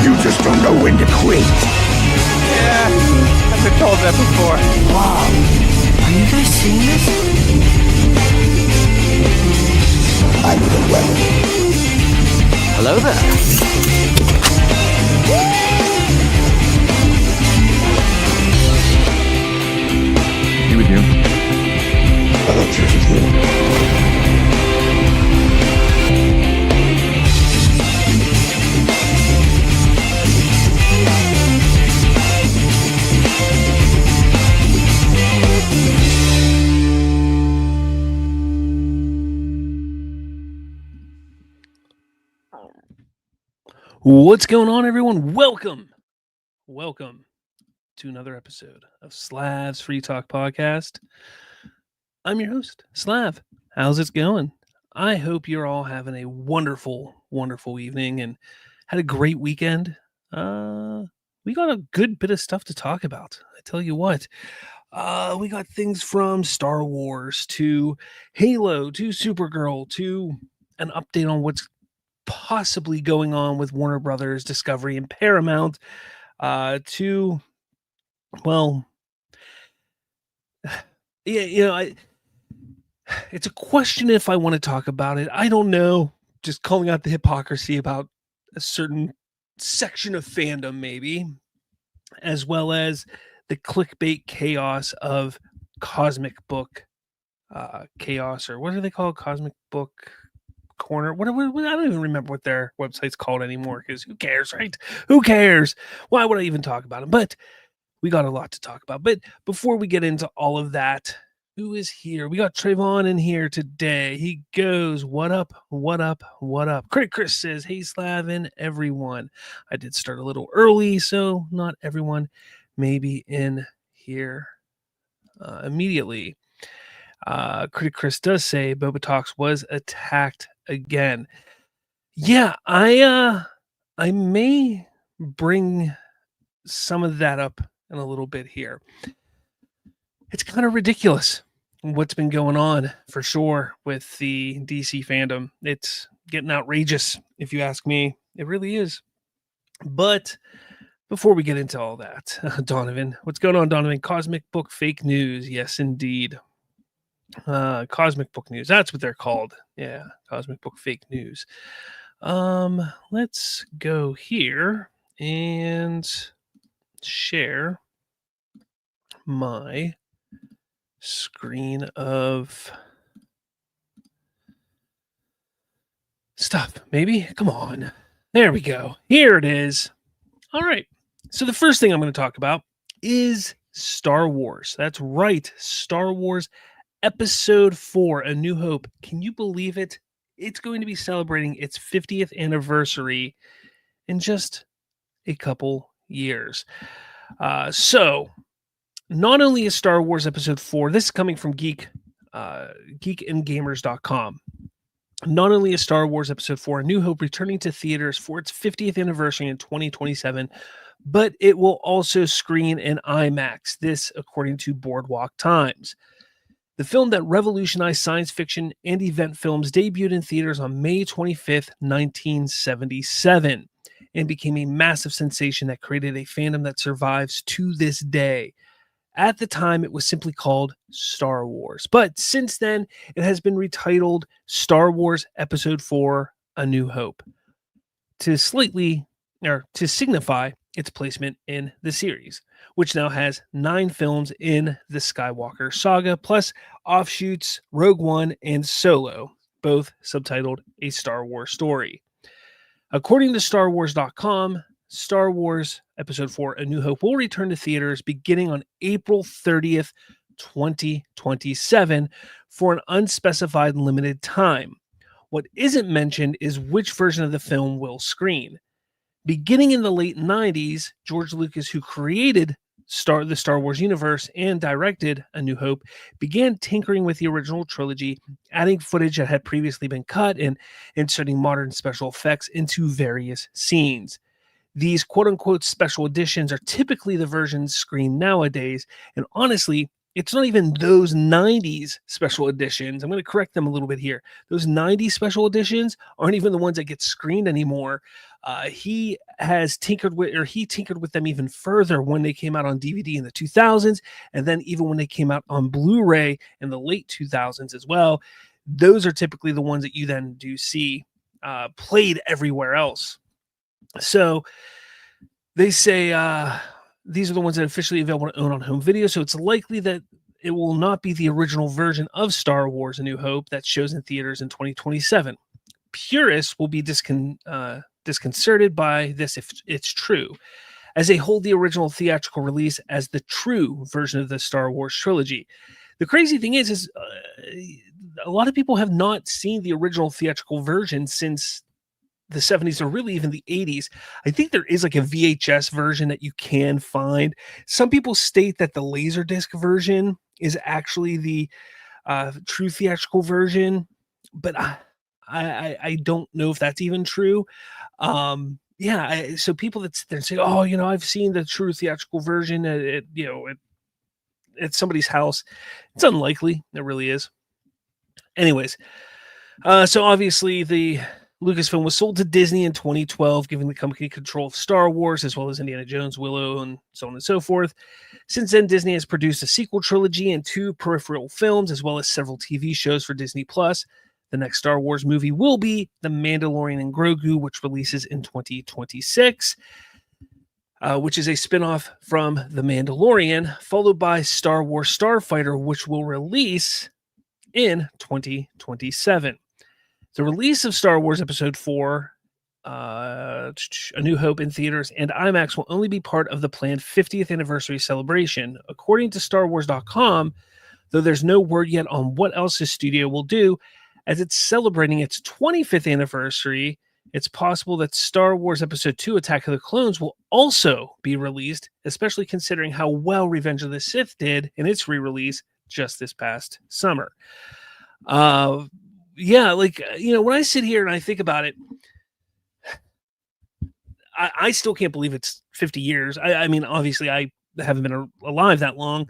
You just don't know when to quit. Yeah, I've been told that before. Wow. Are you guys seeing this? I need a weapon. Hello there. You with you? I thought yours was here. What's going on, everyone? Welcome to another episode of Slav's Free Talk Podcast. I'm your host, Slav. How's it going? I hope you're all having a wonderful evening and had a great weekend. We got a good bit of stuff to talk about. I tell you what, we got things from Star Wars to Halo to Supergirl to an update on what's possibly going on with Warner Brothers, Discovery, and Paramount, to, well, yeah, it's a question if I want to talk about it. I don't know. Just calling out the hypocrisy about a certain section of fandom, maybe, as well as the clickbait chaos of Cosmic Book chaos, or what do they call it? Cosmic Book Corner, what, I don't even remember what their website's called anymore, because who cares, right? Who cares? Why would I even talk about it? But we got a lot to talk about. But before we get into all of that, who is here? We got Trayvon in here today. He goes, what up? Critic Chris says, hey, Slavin, everyone. I did start a little early, so not everyone may be in here immediately. Critic Chris does say Boba Talks was attacked again. Yeah, I may bring some of that up in a little bit here. It's kind of ridiculous what's been going on, for sure, with the DC fandom. It's getting outrageous, if you ask me. It really is. But before we get into all that, Donovan, what's going on, Donovan? Cosmic Book fake news. Yes, indeed. Cosmic Book news. That's what they're called. Yeah, Cosmic Book fake news. Let's go here and share my screen of stuff. Maybe. Come on. There we go. Here it is. All right. So the first thing I'm going to talk about is Star Wars. That's right. Star Wars Episode 4, A New Hope. Can you believe it? It's going to be celebrating its 50th anniversary in just a couple years. So, not only is Star Wars Episode 4, this is coming from geekandgamers.com. Not only is Star Wars Episode 4, A New Hope returning to theaters for its 50th anniversary in 2027, but it will also screen in IMAX. This, according to Boardwalk Times. The film that revolutionized science fiction and event films debuted in theaters on May 25th, 1977, and became a massive sensation that created a fandom that survives to this day. At the time, it was simply called Star Wars, but since then, it has been retitled Star Wars Episode 4, A New Hope, to signify its placement in the series, which now has 9 films in the Skywalker saga, plus offshoots Rogue One and Solo, both subtitled A Star Wars Story. According to StarWars.com, Star Wars Episode 4, A New Hope will return to theaters beginning on April 30th, 2027 for an unspecified limited time. What isn't mentioned is which version of the film will screen. Beginning in the late 90s, George Lucas, who created the Star Wars universe and directed A New Hope, began tinkering with the original trilogy, adding footage that had previously been cut and inserting modern special effects into various scenes. These quote-unquote special editions are typically the versions screened nowadays, and honestly, it's not even those 90s special editions. I'm going to correct them a little bit here. Those 90s special editions aren't even the ones that get screened anymore. He tinkered with them even further when they came out on DVD in the 2000s, and then even when they came out on Blu-ray in the late 2000s as well. Those are typically the ones that you then do see played everywhere else. So they say these are the ones that are officially available to own on home video. So it's likely that it will not be the original version of Star Wars: A New Hope that shows in theaters in 2027. Purists will be disconcerted by this if it's true, as they hold the original theatrical release as the true version of the Star Wars trilogy. The crazy thing is a lot of people have not seen the original theatrical version since the 70s or really even the 80s. I think there is like a VHS version that you can find. Some people state that the Laserdisc version is actually the true theatrical version, but I don't know if that's even true. So people that sit there and say, "Oh, I've seen the true theatrical version at somebody's house," it's unlikely. It really is. Anyways, so obviously the Lucasfilm was sold to Disney in 2012, giving the company control of Star Wars as well as Indiana Jones, Willow, and so on and so forth. Since then, Disney has produced a sequel trilogy and 2 peripheral films, as well as several TV shows for Disney+. The next Star Wars movie will be The Mandalorian and Grogu, which releases in 2026, which is a spinoff from The Mandalorian, followed by Star Wars Starfighter, which will release in 2027. The release of Star Wars Episode 4, A New Hope in theaters and IMAX will only be part of the planned 50th anniversary celebration. According to StarWars.com, though there's no word yet on what else the studio will do, as it's celebrating its 25th anniversary, it's possible that Star Wars Episode 2, Attack of the Clones, will also be released, especially considering how well Revenge of the Sith did in its re-release just this past summer. When I sit here and I think about it, I still can't believe it's 50 years. I mean, obviously, I haven't been alive that long.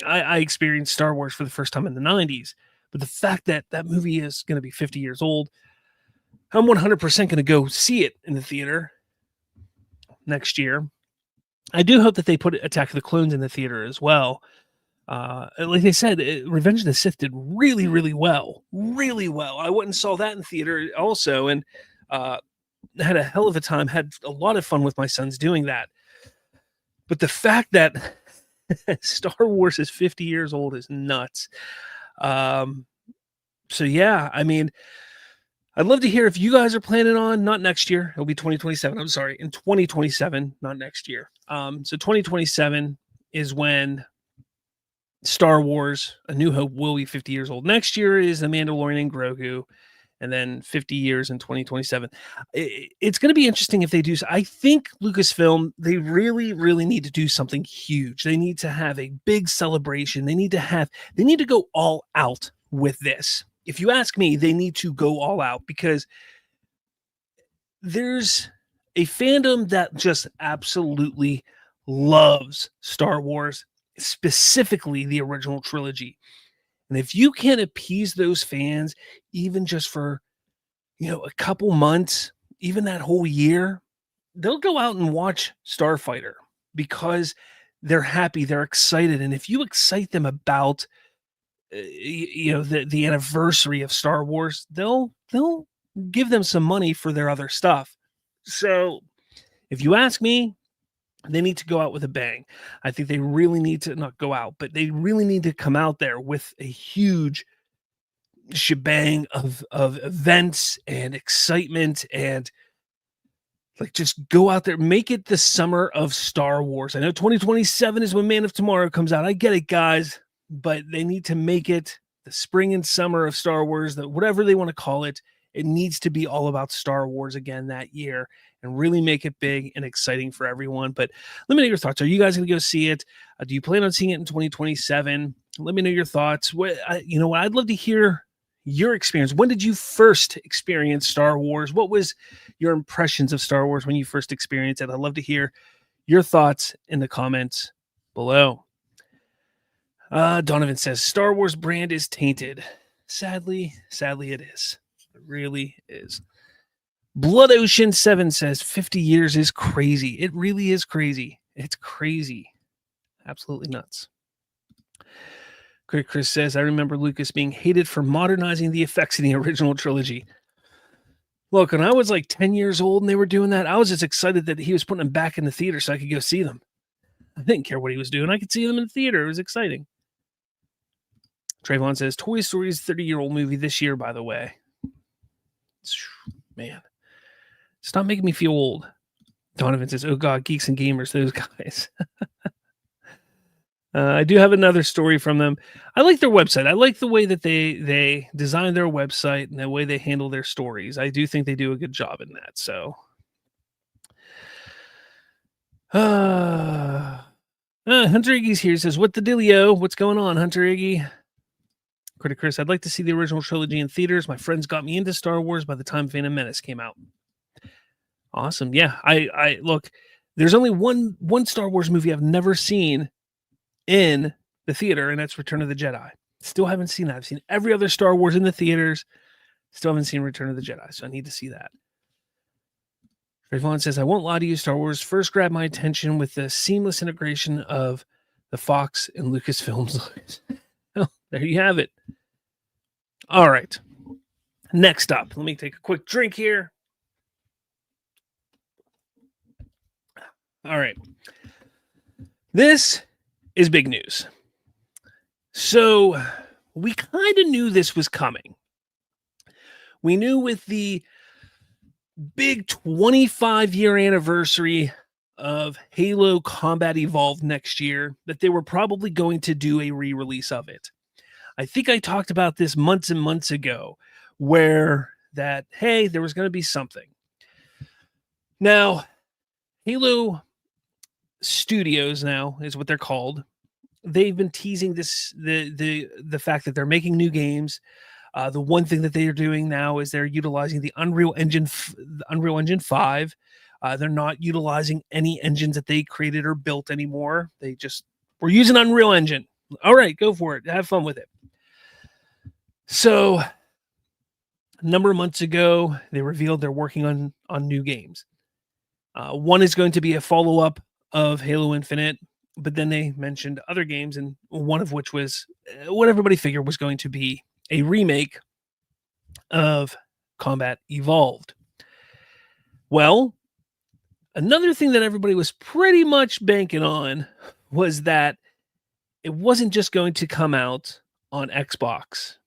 I experienced Star Wars for the first time in the 90s. But the fact that that movie is going to be 50 years old, I'm 100% going to go see it in the theater next year. I do hope that they put Attack of the Clones in the theater as well. Like they said, Revenge of the Sith did really, really well. Really well. I went and saw that in theater also, and had a hell of a time. Had a lot of fun with my sons doing that. But the fact that Star Wars is 50 years old is nuts. So yeah, I mean, I'd love to hear if you guys are planning on, not next year, it'll be 2027. I'm sorry, in 2027, not next year. So 2027 is when Star Wars: A New Hope will be 50 years old. Next year is The Mandalorian and Grogu, and then 50 years in 2027. It's going to be interesting if they do. I think Lucasfilm, they really, really need to do something huge. They need to have a big celebration. They need to go all out with this. If you ask me, they need to go all out because there's a fandom that just absolutely loves Star Wars, specifically the original trilogy. And if you can appease those fans, even just for, a couple months, even that whole year, they'll go out and watch Starfighter because they're happy, they're excited. And if you excite them about, the anniversary of Star Wars, they'll give them some money for their other stuff. So if you ask me, they need to go out with a bang. I think they really need to not go out, but they really need to come out there with a huge shebang of events and excitement and just go out there, make it the summer of Star Wars. I know 2027 is when Man of Tomorrow comes out. I get it, guys, but they need to make it the spring and summer of Star Wars, whatever they want to call it. It needs to be all about Star Wars again that year and really make it big and exciting for everyone. But let me know your thoughts. Are you guys going to go see it? Do you plan on seeing it in 2027? Let me know your thoughts. I'd love to hear your experience. When did you first experience Star Wars? What was your impressions of Star Wars when you first experienced it? I'd love to hear your thoughts in the comments below. Donovan says Star Wars brand is tainted. Sadly it is. It really is. Blood Ocean 7 says 50 years is crazy. It really is crazy. It's crazy. Absolutely nuts. Great Chris says, I remember Lucas being hated for modernizing the effects in the original trilogy. Look, when I was like 10 years old and they were doing that, I was just excited that he was putting them back in the theater so I could go see them. I didn't care what he was doing. I could see them in the theater. It was exciting. Trayvon says, Toy Story's 30-year-old movie this year, by the way. Man. Stop making me feel old. Donovan says, oh God, Geeks and Gamers, those guys. I do have another story from them. I like their website. I like the way that they design their website and the way they handle their stories. I do think they do a good job in that. So, Hunter Iggy's here. He says, what the dealio? What's going on, Hunter Iggy? Critic Chris, I'd like to see the original trilogy in theaters. My friends got me into Star Wars by the time Phantom Menace came out. Awesome. Yeah, I look, there's only one Star Wars movie I've never seen in the theater, and that's Return of the Jedi. Still haven't seen that. I've seen every other Star Wars in the theaters. Still haven't seen Return of the Jedi, so I need to see that. Trayvon says, I won't lie to you, Star Wars first grabbed my attention with the seamless integration of the Fox and Lucasfilms. Well, there you have it. All right. Next up, let me take a quick drink here. All right. This is big news. So we kind of knew this was coming. We knew with the big 25-year anniversary of Halo Combat Evolved next year that they were probably going to do a re-release of it. I think I talked about this months and months ago where that, hey, there was going to be something. Now, Halo Studios now is what they're called. They've been teasing this the fact that they're making new games. The one thing that they are doing now is they're utilizing the Unreal Engine 5. They're not utilizing any engines that they created or built anymore. We're using Unreal Engine. All right, go for it. Have fun with it. So a number of months ago, they revealed they're working on new games. One is going to be a follow-up of Halo Infinite, but then they mentioned other games, and one of which was what everybody figured was going to be a remake of Combat Evolved. Well, another thing that everybody was pretty much banking on was that it wasn't just going to come out on Xbox.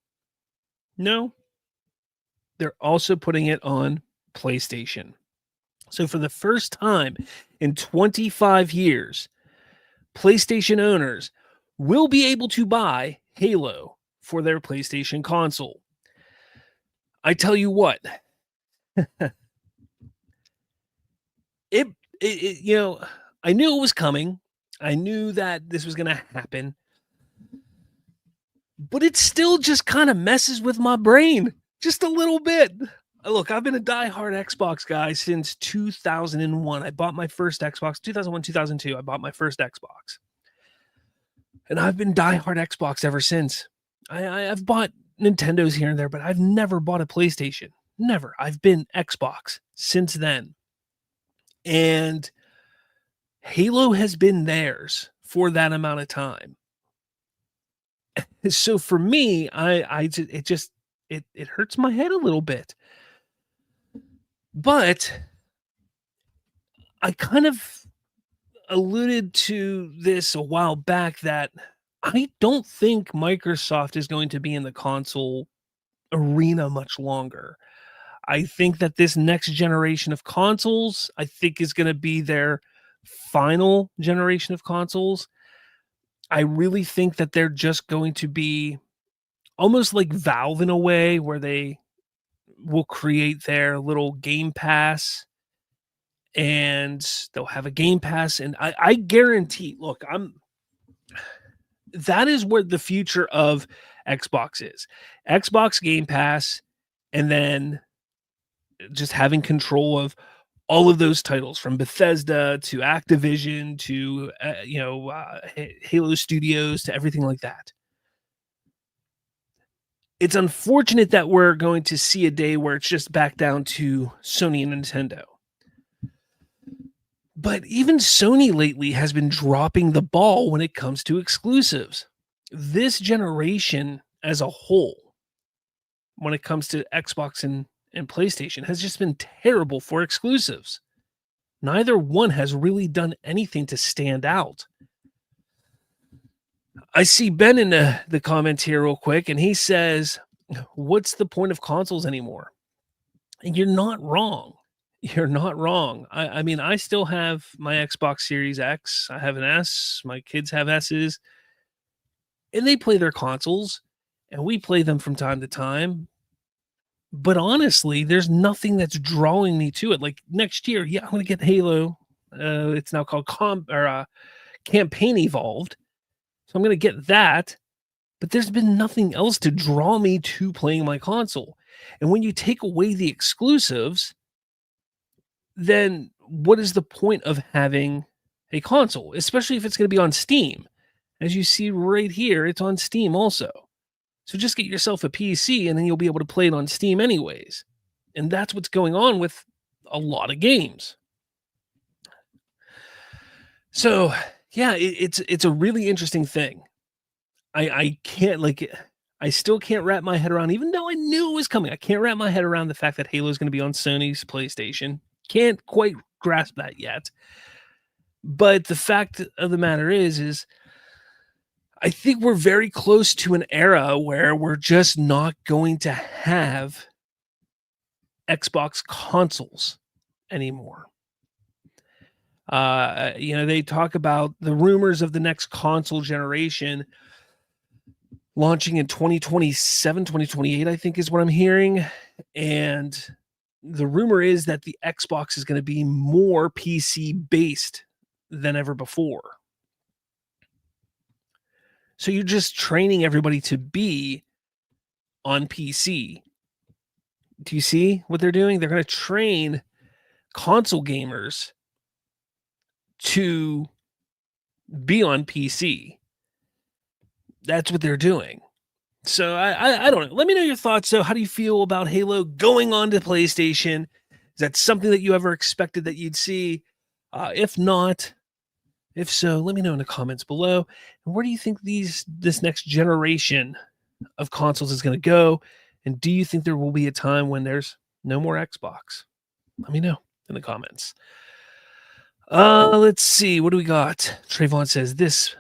No, they're also putting it on PlayStation. So for the first time in 25 years, PlayStation owners will be able to buy Halo for their PlayStation console. I tell you what, it I knew it was coming. I knew that this was going to happen. But it still just kind of messes with my brain just a little bit. Look, I've been a diehard Xbox guy since 2001. I bought my first Xbox, 2001, 2002. I bought my first Xbox. And I've been diehard Xbox ever since. I've bought Nintendos here and there, but I've never bought a PlayStation. Never. I've been Xbox since then. And Halo has been theirs for that amount of time. So for me, it hurts my head a little bit. But I kind of alluded to this a while back that I don't think Microsoft is going to be in the console arena much longer. I think that this next generation of consoles, I think, is going to be their final generation of consoles. I really think that they're just going to be almost like Valve in a way where they will create their little Game Pass and they'll have a Game Pass. And I guarantee, look, that is where the future of Xbox is. Xbox Game Pass, and then just having control of all of those titles from Bethesda to Activision to Halo Studios to everything like that. It's unfortunate that we're going to see a day where it's just back down to Sony and Nintendo. But even Sony lately has been dropping the ball when it comes to exclusives. This generation as a whole, when it comes to Xbox and PlayStation, has just been terrible for exclusives. Neither one has really done anything to stand out. I see Ben in the comments here real quick, and he says, what's the point of consoles anymore? And you're not wrong. You're not wrong. I mean, I still have my Xbox Series X. I have an S. My kids have S's. And they play their consoles, and we play them from time to time. But honestly, there's nothing that's drawing me to it. Like next year, yeah, I'm going to get Halo. It's now called Campaign Evolved. So I'm going to get that. But there's been nothing else to draw me to playing my console. And when you take away the exclusives, then what is the point of having a console, especially if it's going to be on Steam? As you see right here, it's on Steam also. So just get yourself a PC and then you'll be able to play it on Steam anyways. And that's what's going on with a lot of games. So, yeah, it's a really interesting thing. I still can't wrap my head around, even though I knew it was coming. I can't wrap my head around the fact that Halo is going to be on Sony's PlayStation. Can't quite grasp that yet. But the fact of the matter is I think we're very close to an era where we're just not going to have Xbox consoles anymore. They talk about the rumors of the next console generation launching in 2027, 2028, I think is what I'm hearing. And the rumor is that the Xbox is going to be more PC based than ever before. So you're just training everybody to be on PC. Do you see what they're doing? They're going to train console gamers to be on PC. That's what they're doing. So I don't know. Let me know your thoughts. So how do you feel about Halo going on to PlayStation? Is that something that you ever expected that you'd see? If not, if so, let me know in the comments below. And where do you think this next generation of consoles is going to go? And do you think there will be a time when there's no more Xbox? Let me know in the comments. Let's see. What do we got? Trayvon says this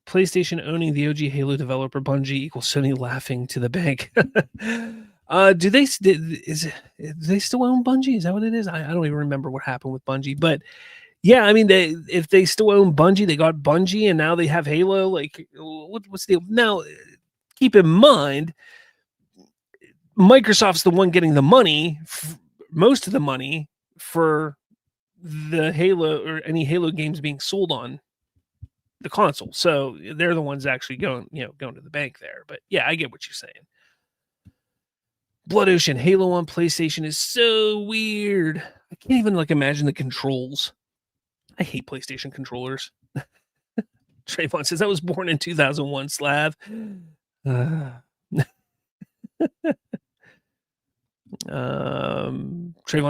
PlayStation owning the OG Halo developer Bungie equals Sony laughing to the bank. Do they still own Bungie? Is that what it is? I don't even remember what happened with Bungie, but yeah, I mean, if they still own Bungie, they got Bungie, and now they have Halo. Like, what's the deal? Now, keep in mind, Microsoft's the one getting the money, most of the money for the Halo or any Halo games being sold on the console. So they're the ones actually going to the bank there. But yeah, I get what you're saying. Blood Ocean, Halo on PlayStation is so weird. I can't even imagine the controls. I hate PlayStation controllers. Trayvon says, I was born in 2001, Slav. Trayvon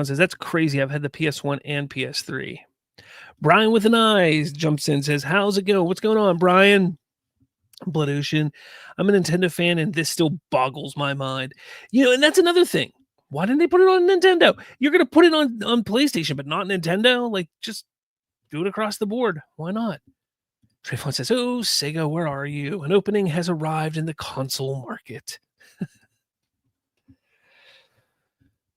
says, that's crazy. I've had the PS1 and PS3. Brian with an eyes jumps in, says, how's it going? What's going on, Brian? Blood Ocean. I'm a Nintendo fan, and this still boggles my mind. And that's another thing. Why didn't they put it on Nintendo? You're going to put it on PlayStation, but not Nintendo? Just do it across the board. Why not? Trayvon says, oh, Sega, where are you? An opening has arrived in the console market.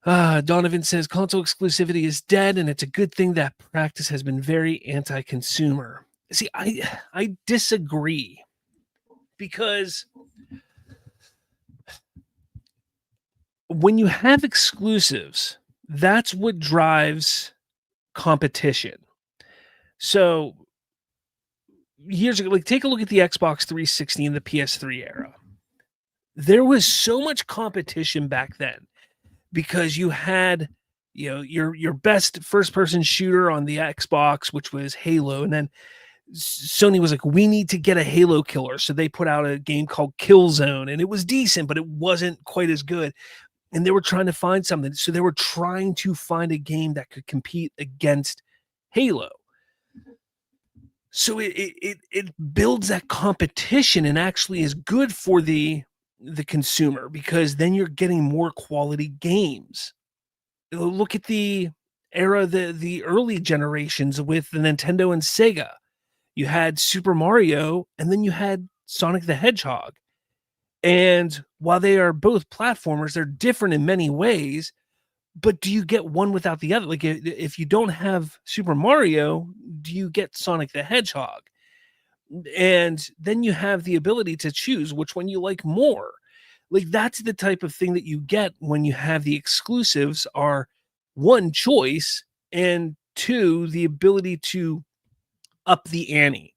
Donovan says, console exclusivity is dead, and it's a good thing that practice has been very anti-consumer. See, I disagree, because when you have exclusives, that's what drives competition. So years ago, take a look at the Xbox 360 and the PS3 era. There was so much competition back then because you had your best first person shooter on the Xbox, which was Halo, and then Sony was like, we need to get a Halo killer, so they put out a game called Killzone, and it was decent, but it wasn't quite as good. And they were trying to find something, so they were trying to find a game that could compete against Halo. So it builds that competition and actually is good for the consumer, because then you're getting more quality games. Look at the era, the early generations with the Nintendo and Sega. You had Super Mario, and then you had Sonic the Hedgehog. And while they are both platformers, they're different in many ways. But do you get one without the other? Like, if you don't have Super Mario, do you get Sonic the Hedgehog? And then you have the ability to choose which one you like more. Like, that's the type of thing that you get when you have the exclusives are, one, choice, and two, the ability to up the ante.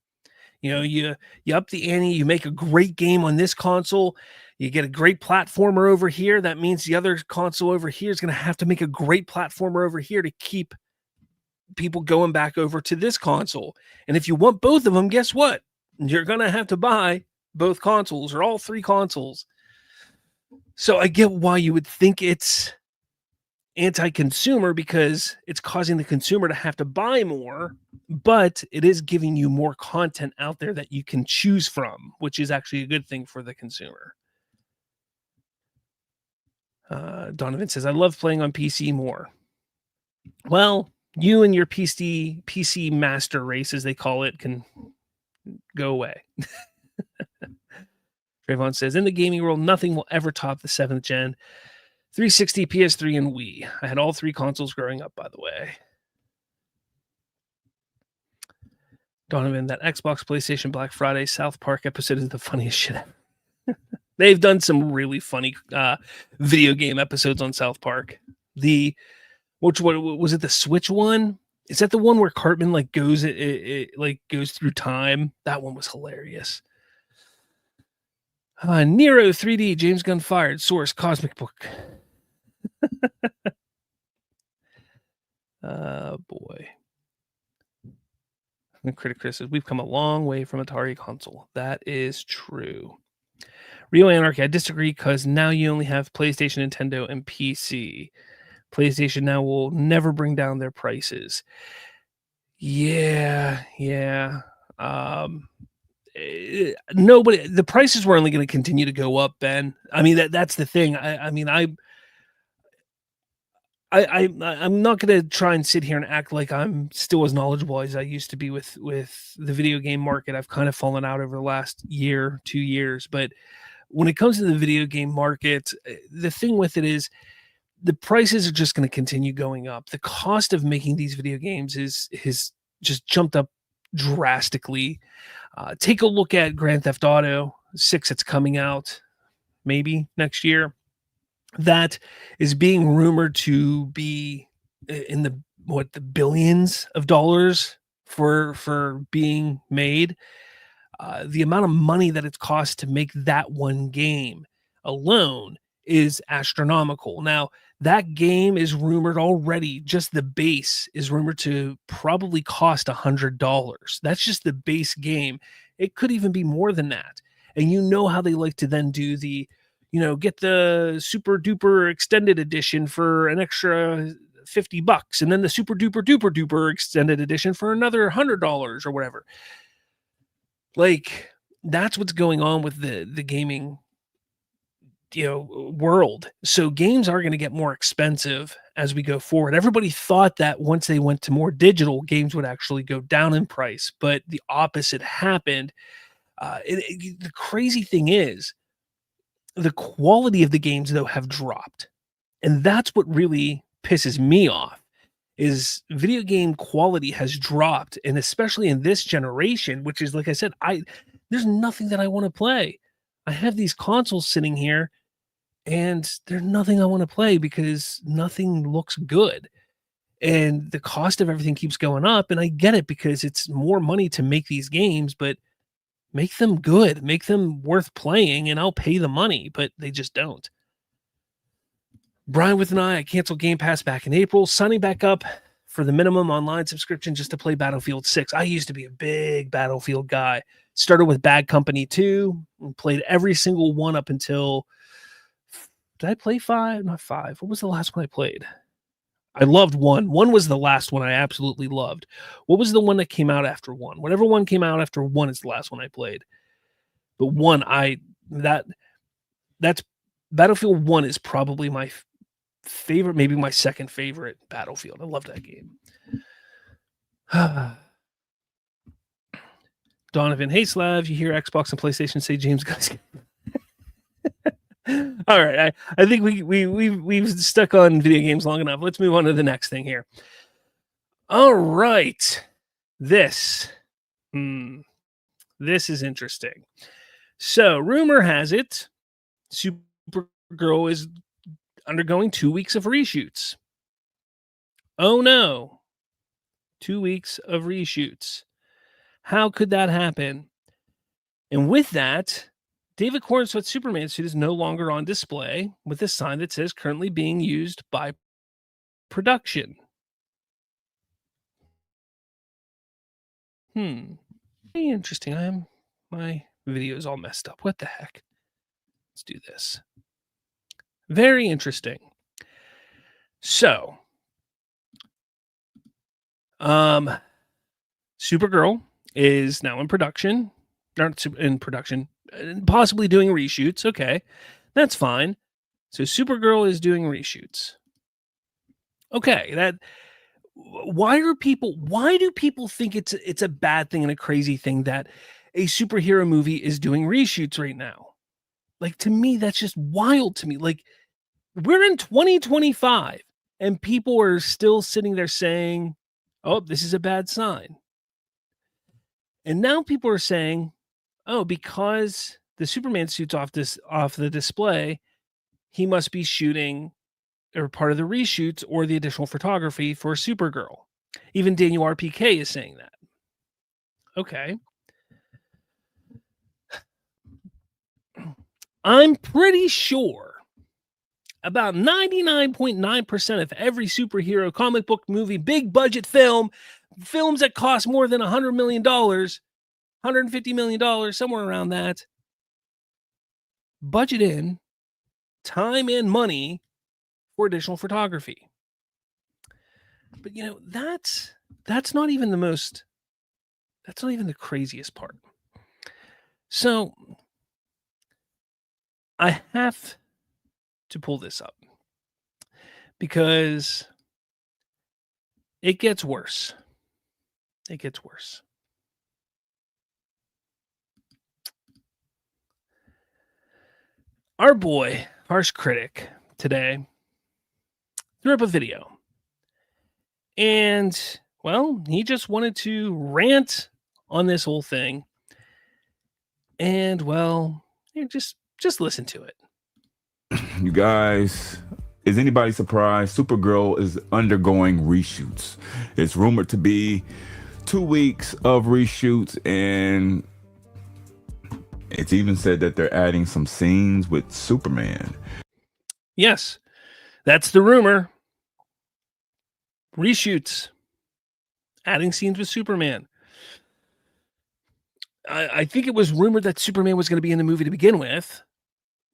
You up the ante, you make a great game on this console, you get a great platformer over here. That means the other console over here is going to have to make a great platformer over here to keep people going back over to this console. And if you want both of them, guess what? You're going to have to buy both consoles or all three consoles. So I get why you would think it's anti-consumer, because it's causing the consumer to have to buy more, but it is giving you more content out there that you can choose from, which is actually a good thing for the consumer. Donovan says, I love playing on PC more. Well, you and your PC master race, as they call it, can go away. Trayvon says, in the gaming world, nothing will ever top the 7th gen 360, PS3, and Wii. I had all three consoles growing up, by the way. Donovan, that Xbox, PlayStation, Black Friday, South Park episode is the funniest shit ever. They've done some really funny video game episodes on South Park. Which one was it? The Switch one? Is that the one where Cartman like goes goes through time? That one was hilarious. Nero 3D, James Gunn fired. Source, Cosmic Book. Boy. And Critic Chris says, we've come a long way from Atari console. That is true. Rio Anarchy, I disagree, because now you only have PlayStation, Nintendo, and PC. PlayStation now will never bring down their prices. Yeah. Nobody, the prices were only going to continue to go up, Ben. I mean, that's the thing. I'm not going to try and sit here and act like I'm still as knowledgeable as I used to be with the video game market. I've kind of fallen out over the last year, 2 years. But when it comes to the video game market, the thing with it is the prices are just going to continue going up. The cost of making these video games has just jumped up drastically. Take a look at Grand Theft Auto 6 that's coming out maybe next year. That is being rumored to be in the billions of dollars for being made. The amount of money that it's cost to make that one game alone is astronomical. Now, that game is rumored already, just the base is rumored to probably cost $100. That's just the base game. It could even be more than that. And you know how they like to then do the, get the super duper extended edition for an extra $50, and then the super duper duper duper extended edition for another $100 or whatever. Like, that's what's going on with the gaming world. So games are going to get more expensive as we go forward. Everybody thought that once they went to more digital, games would actually go down in price, but the opposite happened. The crazy thing is, the quality of the games, though, have dropped. And that's what really pisses me off, is video game quality has dropped. And especially in this generation, which is, like I said, there's nothing that I want to play. I have these consoles sitting here, and there's nothing I want to play because nothing looks good. And the cost of everything keeps going up. And I get it, because it's more money to make these games, but make them good, make them worth playing, and I'll pay the money, but they just don't. Brian with an eye, I canceled Game Pass back in April, signing back up for the minimum online subscription just to play Battlefield 6. I used to be a big Battlefield guy. Started with Bad Company 2, and played every single one up until... Did I play 5? Not 5. What was the last one I played? I loved 1. 1 was the last one I absolutely loved. What was the one that came out after 1? Whatever one came out after 1 is the last one I played. But 1, that's Battlefield 1 is probably my favorite, maybe my second favorite Battlefield. I love that game. Donovan, hey Slav, you hear Xbox and PlayStation say James guys. All right, I think we've stuck on video games long enough. Let's move on to the next thing here. All right, this is interesting. So, rumor has it, Supergirl is undergoing 2 weeks of reshoots. Oh no, 2 weeks of reshoots. How could that happen? And with that, David Cornsweet's Superman suit is no longer on display with a sign that says currently being used by production. Very interesting. My video is all messed up. What the heck? Let's do this. Very interesting. So, Supergirl is now in production, possibly doing reshoots. Okay, that's fine. So Supergirl is doing reshoots. Okay, why do people think it's a bad thing and a crazy thing that a superhero movie is doing reshoots right now? Like, to me, that's just wild to me. Like, we're in 2025 and people are still sitting there saying, oh, this is a bad sign. And now people are saying, oh, because the Superman suit's off the display, he must be shooting or part of the reshoots or the additional photography for Supergirl. Even Daniel RPK is saying that. Okay. I'm pretty sure about 99.9% of every superhero comic book movie, big budget films that cost more than $100 million, $150 million, somewhere around that, budget in time and money for additional photography. But that's not even the craziest part. So I have to pull this up because it gets worse. It gets worse. Our boy, Harsh Critic, today threw up a video. And, well, he just wanted to rant on this whole thing. And, well, just listen to it. You guys, is anybody surprised? Supergirl is undergoing reshoots. It's rumored to be 2 weeks of reshoots, and it's even said that they're adding some scenes with Superman. Yes, that's the rumor. Reshoots. Adding scenes with Superman. I think it was rumored that Superman was going to be in the movie to begin with.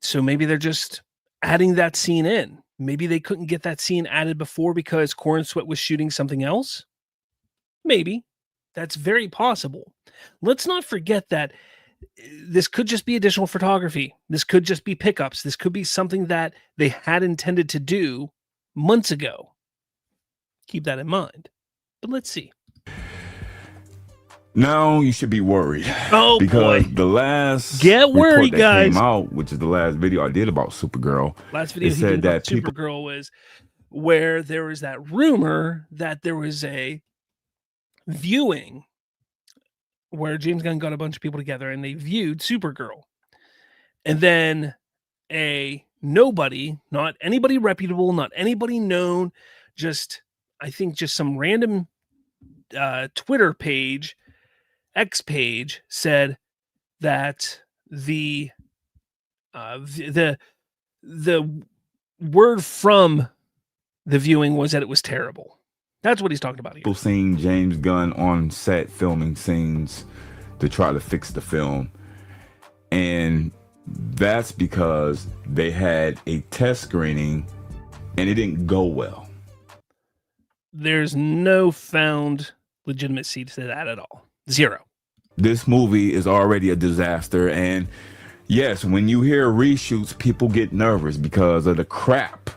So maybe they're just adding that scene in. Maybe they couldn't get that scene added before because Cornsweet was shooting something else. Maybe. That's very possible. Let's not forget that this could just be additional photography. This could just be pickups. This could be something that they had intended to do months ago. Keep that in mind. But let's see. Now you should be worried. Oh, because boy. the last Get worried, report that guys. came out, which is the last video I did about Supergirl. Last video it he said did about that people Supergirl was where there was that rumor that there was a viewing where James Gunn got a bunch of people together and they viewed Supergirl. And then a nobody, not anybody reputable, not anybody known, I think just some random Twitter page, X page, said that the word from the viewing was that it was terrible. That's what he's talking about here. People seeing James Gunn on set filming scenes to try to fix the film. And that's because they had a test screening and it didn't go well. There's no found legitimacy to that at all. Zero. This movie is already a disaster. And yes, when you hear reshoots, people get nervous because of the crap.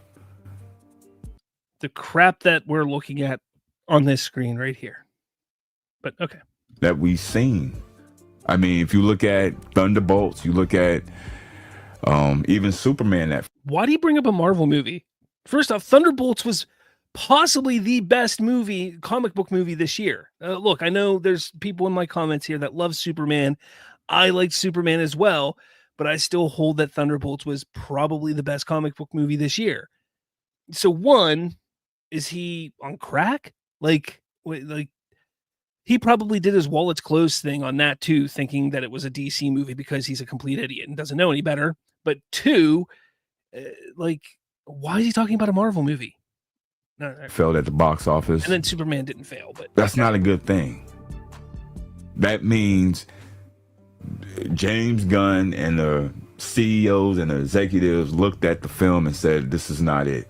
The crap that we're looking at on this screen right here. But okay. That we've seen. I mean, if you look at Thunderbolts, you look at even Superman. Why do you bring up a Marvel movie? First off, Thunderbolts was possibly the best comic book movie this year. Look, I know there's people in my comments here that love Superman. I like Superman as well, but I still hold that Thunderbolts was probably the best comic book movie this year. So one, is he on crack? Like he probably did his wallet's closed thing on that too, thinking that it was a DC movie because he's a complete idiot and doesn't know any better. But two, why is he talking about a Marvel movie? No. Failed at the box office. And then Superman didn't fail, but that's not a good thing. That means James Gunn and the CEOs and the executives looked at the film and said, this is not it.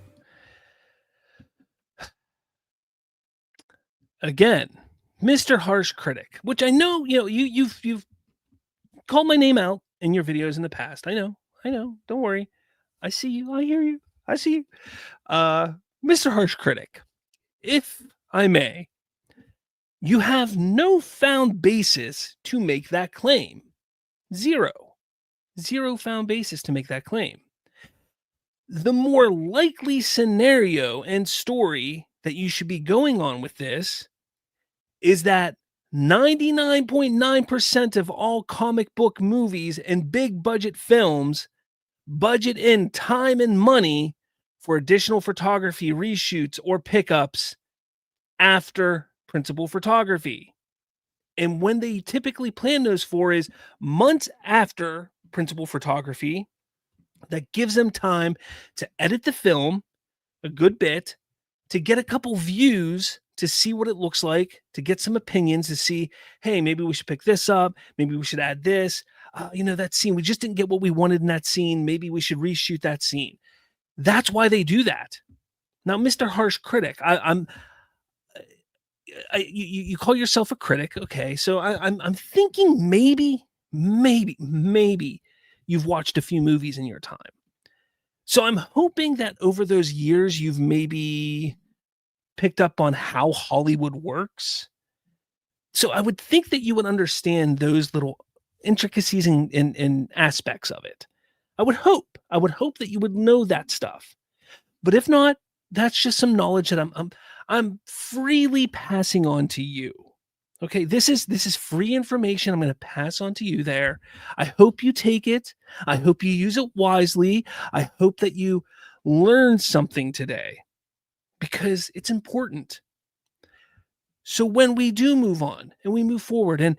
Again, Mr. Harsh Critic, which I know, you've called my name out in your videos in the past. I know. Don't worry. I see you. I hear you. I see you. Mr. Harsh Critic, if I may, you have no found basis to make that claim. Zero found basis to make that claim. The more likely scenario and story that you should be going on with this is that 99.9% of all comic book movies and big budget films budget in time and money for additional photography, reshoots, or pickups after principal photography. And when they typically plan those for is months after principal photography. That gives them time to edit the film a good bit, to get a couple views to see what it looks like, to get some opinions, to see, hey, maybe we should pick this up. Maybe we should add this. That scene, we just didn't get what we wanted in that scene. Maybe we should reshoot that scene. That's why they do that. Now, Mr. Harsh Critic, you call yourself a critic, okay? So I'm thinking maybe you've watched a few movies in your time. So I'm hoping that over those years you've maybe picked up on how Hollywood works. So I would think that you would understand those little intricacies and aspects of it. I would hope that you would know that stuff. But if not, that's just some knowledge that I'm freely passing on to you. Okay, this is free information I'm going to pass on to you there. I hope you take it. I hope you use it wisely. I hope that you learn something today because it's important. So when we do move on and we move forward and,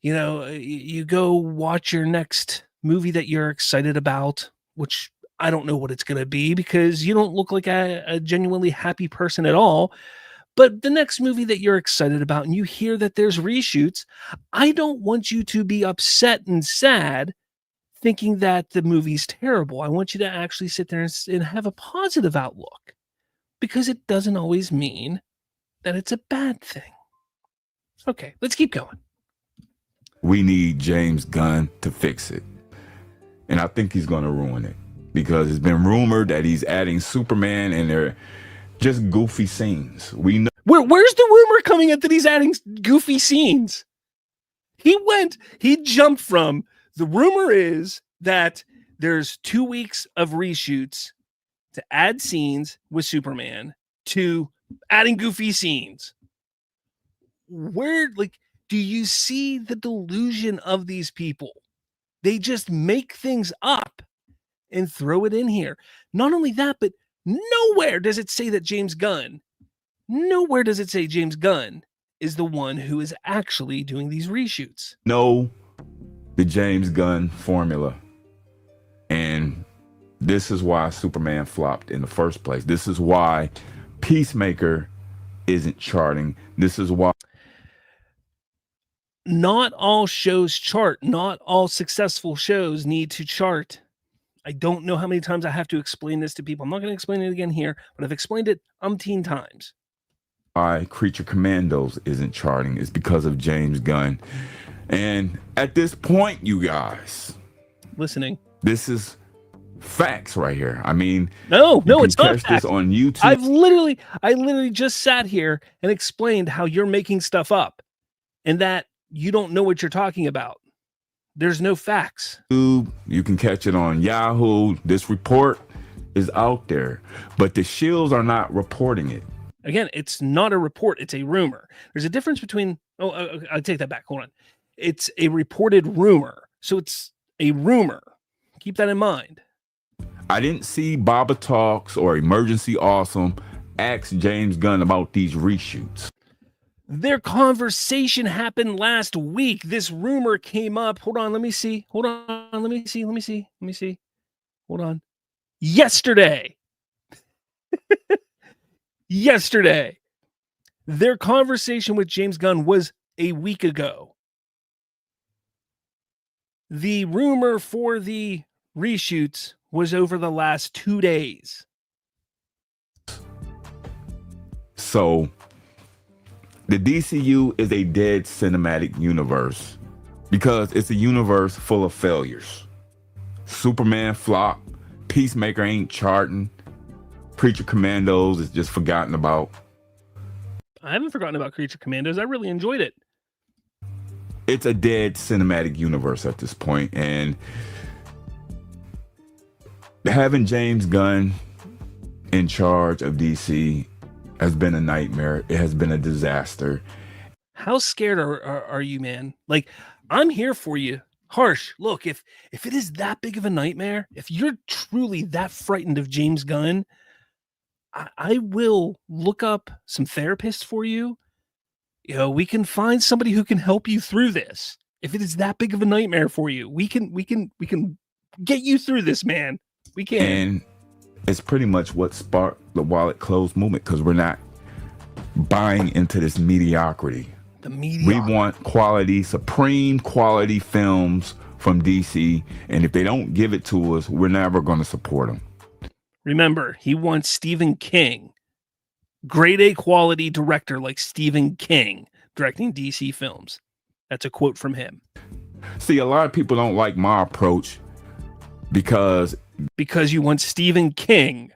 you go watch your next movie that you're excited about, which I don't know what it's going to be because you don't look like a genuinely happy person at all. But the next movie that you're excited about and you hear that there's reshoots, I don't want you to be upset and sad thinking that the movie's terrible. I want you to actually sit there and have a positive outlook because it doesn't always mean that it's a bad thing. Okay, let's keep going. We need James Gunn to fix it. And I think he's going to ruin it because it's been rumored that he's adding Superman and they're just goofy scenes. We know. Where's the rumor coming at that he's adding goofy scenes? He jumped from the rumor is that there's 2 weeks of reshoots to add scenes with Superman to adding goofy scenes. Where, do you see the delusion of these people? They just make things up and throw it in here. Not only that, but nowhere does it say James Gunn is the one who is actually doing these reshoots. Know the James Gunn formula. And This is why Superman flopped in the first place. This is why Peacemaker isn't charting. This is why. Not all shows chart. Not all successful shows need to chart. I don't know how many times I have to explain this to people. I'm not going to explain it again here, but I've explained it umpteen times. Why Creature Commandos isn't charting is because of James Gunn. And at this point, you guys, listening, this is facts right here. I mean, no, it's not catch facts. this on YouTube. I literally just sat here and explained how you're making stuff up and that you don't know what you're talking about. There's no facts. You can catch it on Yahoo. This report is out there, but the Shields are not reporting it. Again, it's not a report. It's a rumor. There's a difference between, I take that back. Hold on. It's a reported rumor. So it's a rumor. Keep that in mind. I didn't see Baba Talks or Emergency Awesome ask James Gunn about these reshoots. Their conversation happened last week. This rumor came up. Hold on, let me see. Hold on, let me see. Hold on. Yesterday. Yesterday. Their conversation with James Gunn was a week ago. The rumor for the reshoots was over the last 2 days. So the DCU is a dead cinematic universe because it's a universe full of failures. Superman flop, Peacemaker ain't charting, Creature Commandos is just forgotten about. I haven't forgotten about Creature Commandos. I really enjoyed it. It's a dead cinematic universe at this point, and having James Gunn in charge of DC has been a nightmare. It has been a disaster. How scared are you, man? Like, I'm here for you. Harsh, look, if it is that big of a nightmare, if you're truly that frightened of James Gunn, I will look up some therapists for you. You know, we can find somebody who can help you through this. If it is that big of a nightmare for you, we can get you through this, man. We can. And it's pretty much what sparked the wallet closed movement, because we're not buying into this mediocrity. We want quality, supreme quality films from DC, and if they don't give it to us, we're never going to support them. Remember, he wants Stephen King, grade A quality director like Stephen King, directing DC films. That's a quote from him. See, a lot of people don't like my approach because you want Stephen King.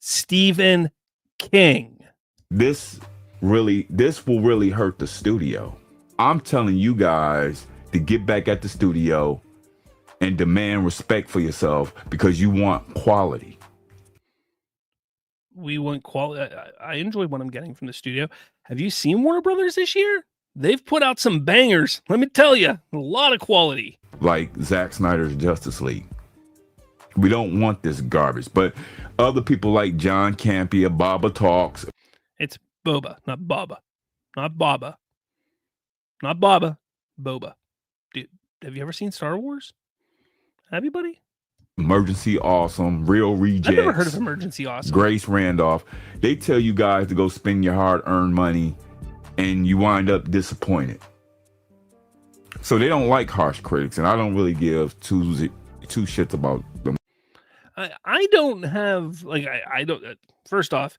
Stephen King. This will really hurt the studio. I'm telling you guys to get back at the studio and demand respect for yourself because you want quality. We want quality. I enjoy what I'm getting from the studio. Have you seen Warner Brothers this year? They've put out some bangers. Let me tell you, a lot of quality. Like Zack Snyder's Justice League. We don't want this garbage. But other people like John Campea, Baba Talks. It's Boba, not Baba. Not Baba. Not Baba. Boba. Dude, have you ever seen Star Wars? Have you, buddy? Emergency Awesome, Real Rejects. I've never heard of Emergency Awesome. Grace Randolph. They tell you guys to go spend your hard-earned money, and you wind up disappointed. So they don't like harsh critics, and I don't really give two shits about them. I don't have, like, I don't, first off,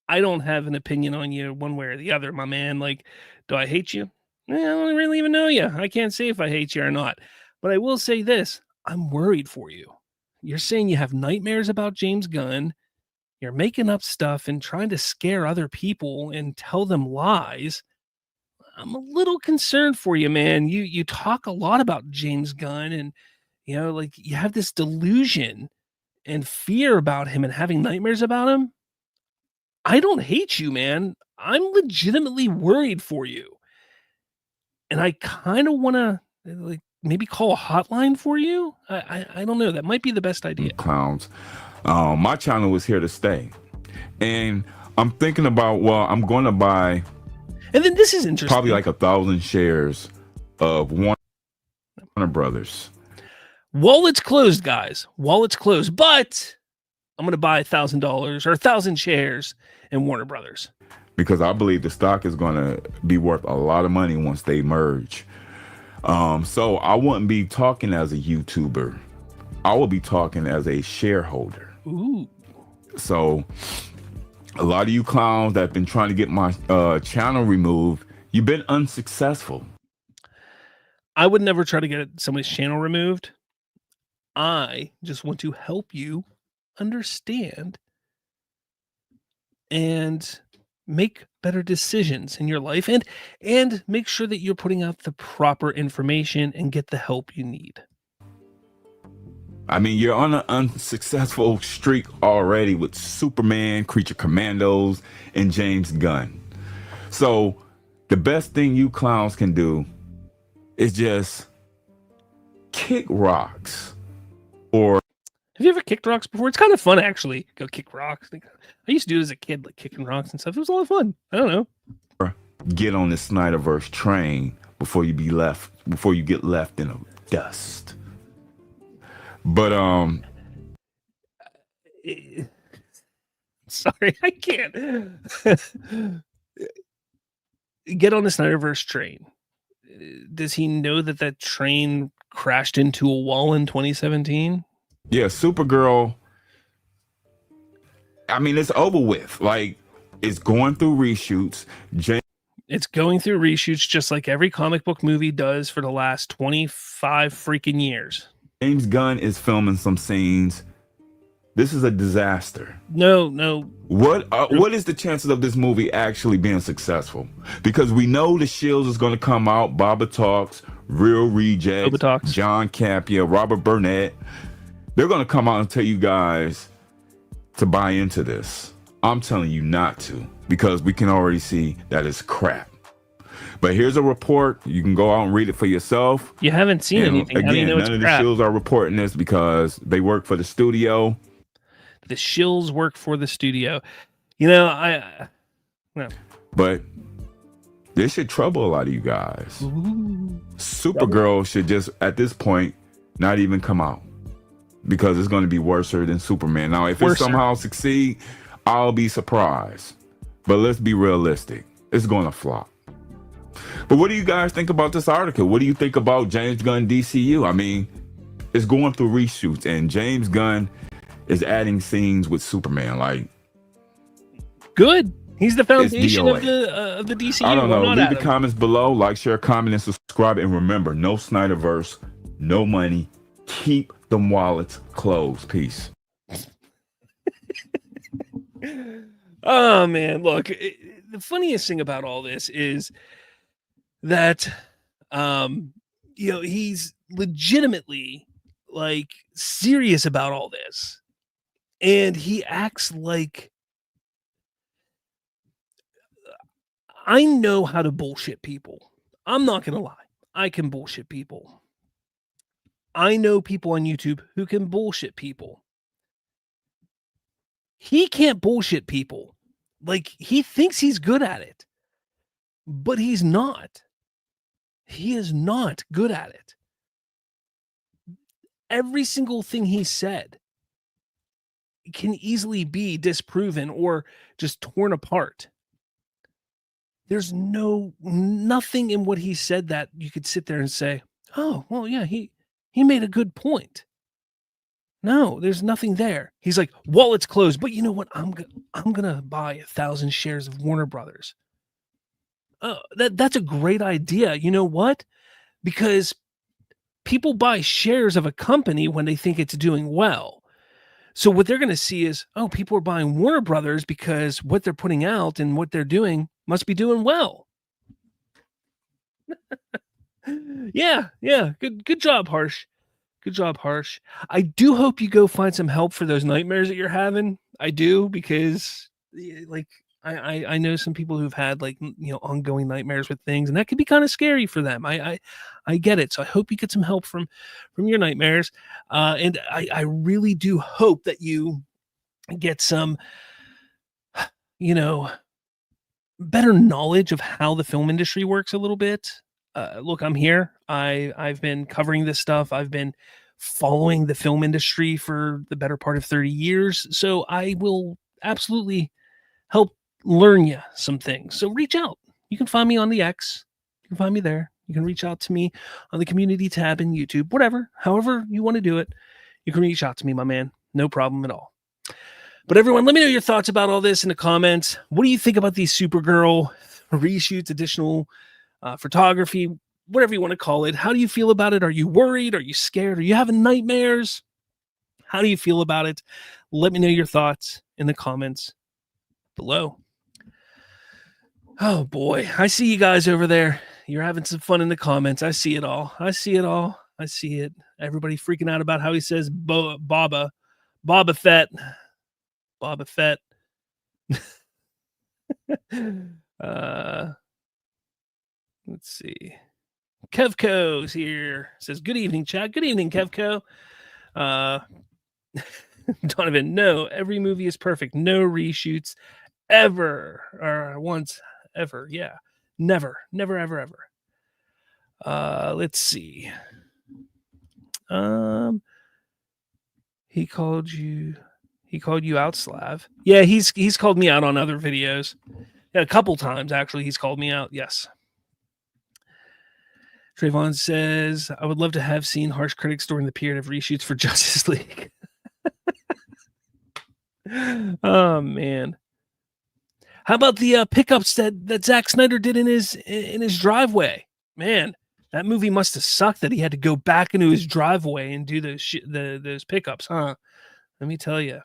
I don't have an opinion on you one way or the other, my man. Like, do I hate you? I don't really even know you. I can't say if I hate you or not. But I will say this. I'm worried for you. You're saying you have nightmares about James Gunn. You're making up stuff and trying to scare other people and tell them lies. I'm a little concerned for you, man. You talk a lot about James Gunn, and you know, like, you have this delusion and fear about him and having nightmares about him. I don't hate you, man. I'm legitimately worried for you. And I kind of want to, like, maybe call a hotline for you. I don't know. That might be the best idea. Clowns. My channel is here to stay. And I'm thinking about, well, I'm going to buy. And then this is interesting. Probably like 1,000 shares of Warner Brothers. Wallet's closed, guys. Wallet's closed, but I'm going to buy $1,000 or 1,000 shares in Warner Brothers. Because I believe the stock is going to be worth a lot of money once they merge. So I wouldn't be talking as a YouTuber. I will be talking as a shareholder. Ooh. So a lot of you clowns that have been trying to get my channel removed, you've been unsuccessful. I would never try to get somebody's channel removed. I just want to help you understand and make better decisions in your life, and make sure that you're putting out the proper information and get the help you need. I mean, you're on an unsuccessful streak already with Superman, Creature Commandos, and James Gunn. So the best thing you clowns can do is just kick rocks. Or have you ever kicked rocks before? It's kind of fun, actually. Go kick rocks. I used to do it as a kid, like kicking rocks and stuff. It was a lot of fun. I don't know. Get on the Snyderverse train before you get left in the dust. But sorry, I can't. Get on the Snyderverse train. Does he know that train crashed into a wall in 2017? Yeah, Supergirl. I mean, it's over with. Like, it's going through reshoots. It's going through reshoots just like every comic book movie does for the last 25 freaking years. James Gunn is filming some scenes. This is a disaster. No. What is the chances of this movie actually being successful? Because we know the Shields is going to come out. Baba Talks, Real Rejects, John Capia, Robert Burnett. They're going to come out and tell you guys to buy into this. I'm telling you not to, because we can already see that it's crap. But here's a report. You can go out and read it for yourself. You haven't seen anything. Again, how do you know none of the Shields are reporting this because they work for the studio. The Shills work for the studio. You know, no. But this should trouble a lot of you guys. Ooh. Supergirl should just, at this point, not even come out. Because it's going to be worse than Superman. Now, if it somehow succeed, I'll be surprised. But let's be realistic. It's going to flop. But what do you guys think about this article? What do you think about James Gunn DCU? I mean, it's going through reshoots, and James Gunn is adding scenes with Superman. Like, good. He's the foundation of the DCU. I don't know. Leave the comments below. Like, share, comment, and subscribe. And remember, no Snyderverse, no money. Keep them wallets closed. Peace. Oh, man. Look, the funniest thing about all this is that, he's legitimately, like, serious about all this. And he acts like, I know how to bullshit people. I'm not going to lie. I can bullshit people. I know people on YouTube who can bullshit people. He can't bullshit people. Like, he thinks he's good at it, but he's not. He is not good at it. Every single thing he said can easily be disproven or just torn apart. There's nothing in what he said that you could sit there and say, oh, well, yeah, he made a good point. No, there's nothing there. He's like, wallet's closed, but you know what? I'm gonna buy 1,000 shares of Warner Brothers. Oh, that's a great idea. You know what? Because people buy shares of a company when they think it's doing well. So what they're going to see is, oh, people are buying Warner Brothers because what they're putting out and what they're doing must be doing well. Yeah. Good job, Harsh. Good job, Harsh. I do hope you go find some help for those nightmares that you're having. I do, because like I know some people who've had ongoing nightmares with things, and that can be kind of scary for them. I get it. So I hope you get some help from your nightmares. And I really do hope that you get some, better knowledge of how the film industry works a little bit. Look, I'm here. I've been covering this stuff. I've been following the film industry for the better part of 30 years. So I will absolutely help learn you some things. So reach out. You can find me on the X. You can find me there. You can reach out to me on the community tab in YouTube, whatever, however you want to do it. You can reach out to me, my man. No problem at all. But everyone, let me know your thoughts about all this in the comments. What do you think about these Supergirl reshoots, additional photography, whatever you want to call it? How do you feel about it? Are you worried? Are you scared? Are you having nightmares? How do you feel about it? Let me know your thoughts in the comments below. Oh boy, I see you guys over there. You're having some fun in the comments. I see it all. I see it all. I see it. Everybody freaking out about how he says Boba Fett. Boba Fett. Let's see. Kevco's here. Says, good evening, chat. Good evening, Kevco. Donovan, no, every movie is perfect. No reshoots ever. Or once ever. Yeah. Never, ever. Let's see. He called you out, Slav. Yeah, he's called me out on other videos. Yeah, a couple times actually he's called me out. Yes. Trayvon says, I would love to have seen harsh critics during the period of reshoots for Justice League. Oh man. How about the pickups that Zack Snyder did in his driveway? Man, that movie must have sucked that he had to go back into his driveway and do those pickups, huh? Let me tell you.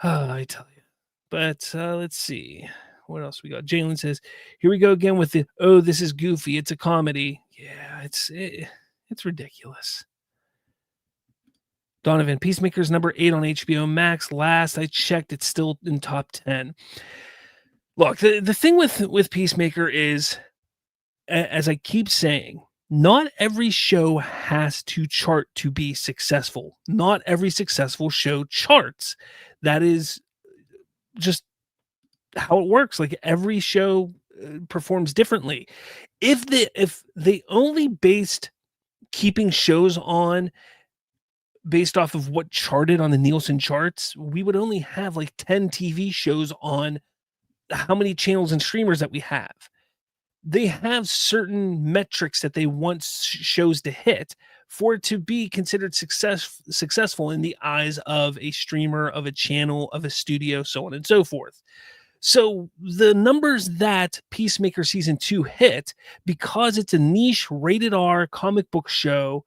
I tell you. But let's see. What else we got? Jalen says, here we go again with the, oh, this is goofy. It's a comedy. Yeah, it's ridiculous. Donovan, Peacemaker's number 8 on HBO Max. Last I checked, it's still in top 10. Look, the thing with Peacemaker is, as I keep saying, not every show has to chart to be successful. Not every successful show charts. That is just how it works. Like every show performs differently. If they only based keeping shows on based off of what charted on the Nielsen charts, we would only have like 10 TV shows on how many channels and streamers that we have. They have certain metrics that they want shows to hit for it to be considered successful in the eyes of a streamer, of a channel, of a studio, so on and so forth. So the numbers that Peacemaker Season 2 hit, because it's a niche rated R comic book show,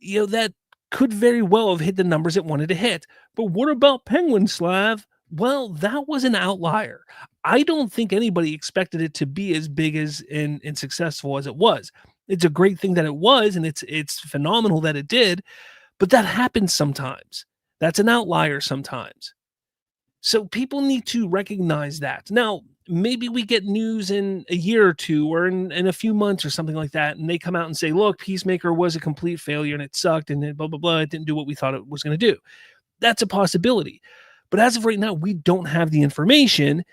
that could very well have hit the numbers it wanted to hit. But what about Penguin, Slav? Well, that was an outlier. I don't think anybody expected it to be as big as and successful as it was. It's a great thing that it was, and it's phenomenal that it did, but that happens sometimes. That's an outlier sometimes. So people need to recognize that. Now, maybe we get news in a year or two or in a few months or something like that, and they come out and say, look, Peacemaker was a complete failure and it sucked and it blah, blah, blah. It didn't do what we thought it was going to do. That's a possibility. But as of right now, we don't have the information,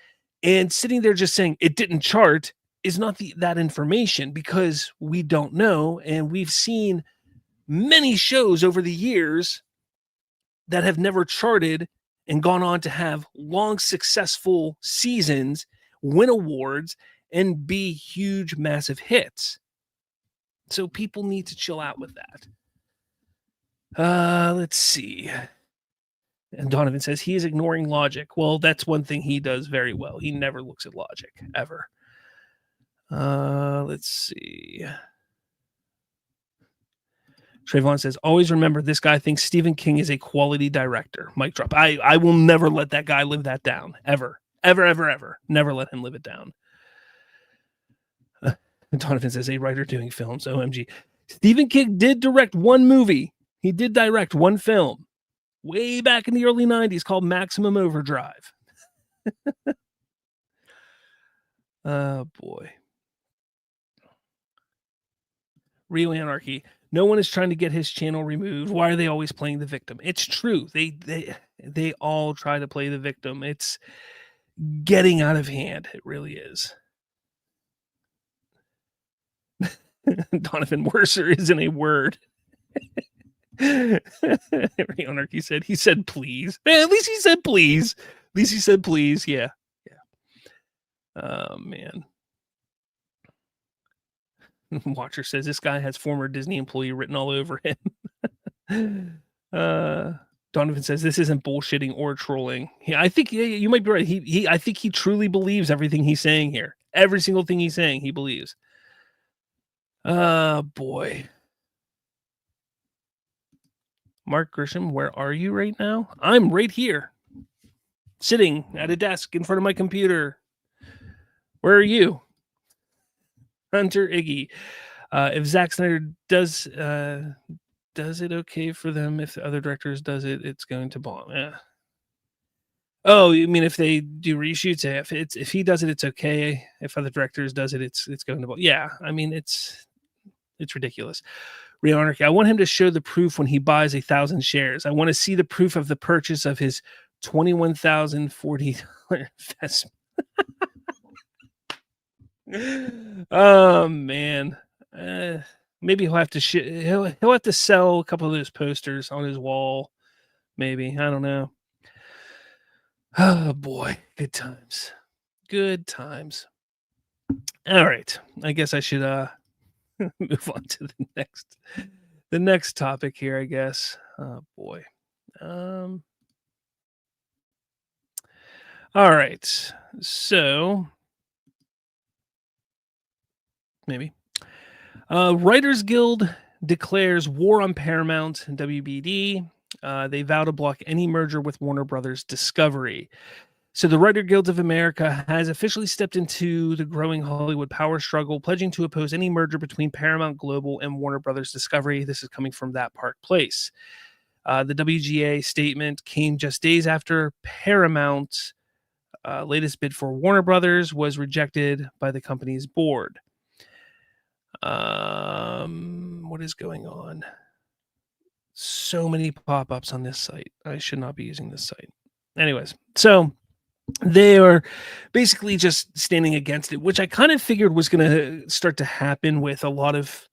and sitting there just saying it didn't chart is not that information, because we don't know. And we've seen many shows over the years that have never charted and gone on to have long, successful seasons, win awards, and be huge, massive hits. So people need to chill out with that. Let's see. And Donovan says he is ignoring logic. Well, that's one thing he does very well. He never looks at logic, ever. Let's see. Trayvon says, always remember, this guy thinks Stephen King is a quality director. Mic drop. I will never let that guy live that down. Ever. Ever, ever, ever. Never let him live it down. Donovan says, a writer doing films. OMG. Stephen King did direct one movie. He did direct one film way back in the early 90s called Maximum Overdrive. Oh, boy. Rio Anarchy. No one is trying to get his channel removed. Why are they always playing the victim? It's true. They all try to play the victim. It's getting out of hand. It really is. Donovan, worser isn't a word. Anarchy said, he said please. At least he said please. At least he said please. Yeah. Oh man. Watcher says this guy has former Disney employee written all over him. Donovan says this isn't bullshitting or trolling. Yeah, I think you might be right. I think he truly believes everything he's saying here. Every single thing he's saying, he believes. Boy. Mark Grisham, where are you right now? I'm right here, sitting at a desk in front of my computer. Where are you? Hunter Iggy. If Zack Snyder does it okay for them? If the other directors does it, it's going to bomb. Yeah. Oh, you mean if they do reshoots? If he does it, it's okay. If other directors does it, it's going to bomb. Yeah, I mean it's ridiculous. Real Anarchy. I want him to show the proof when he buys 1,000 shares. I want to see the proof of the purchase of his $21,040 investment. Oh man. Maybe he'll have to he'll have to sell a couple of those posters on his wall. Maybe. I don't know. Oh boy, good times. Good times. All right. I guess I should move on to the next topic here, I guess. Oh boy. All right. So maybe. Writers Guild declares war on Paramount and WBD. They vow to block any merger with Warner Brothers Discovery. So the Writer Guild of America has officially stepped into the growing Hollywood power struggle, pledging to oppose any merger between Paramount Global and Warner Brothers Discovery. This is coming from That Park Place. The WGA statement came just days after Paramount's latest bid for Warner Brothers was rejected by the company's board. What is going on? So many pop-ups on this site. I should not be using this site. Anyways, so they are basically just standing against it, which I kind of figured was going to start to happen with a lot of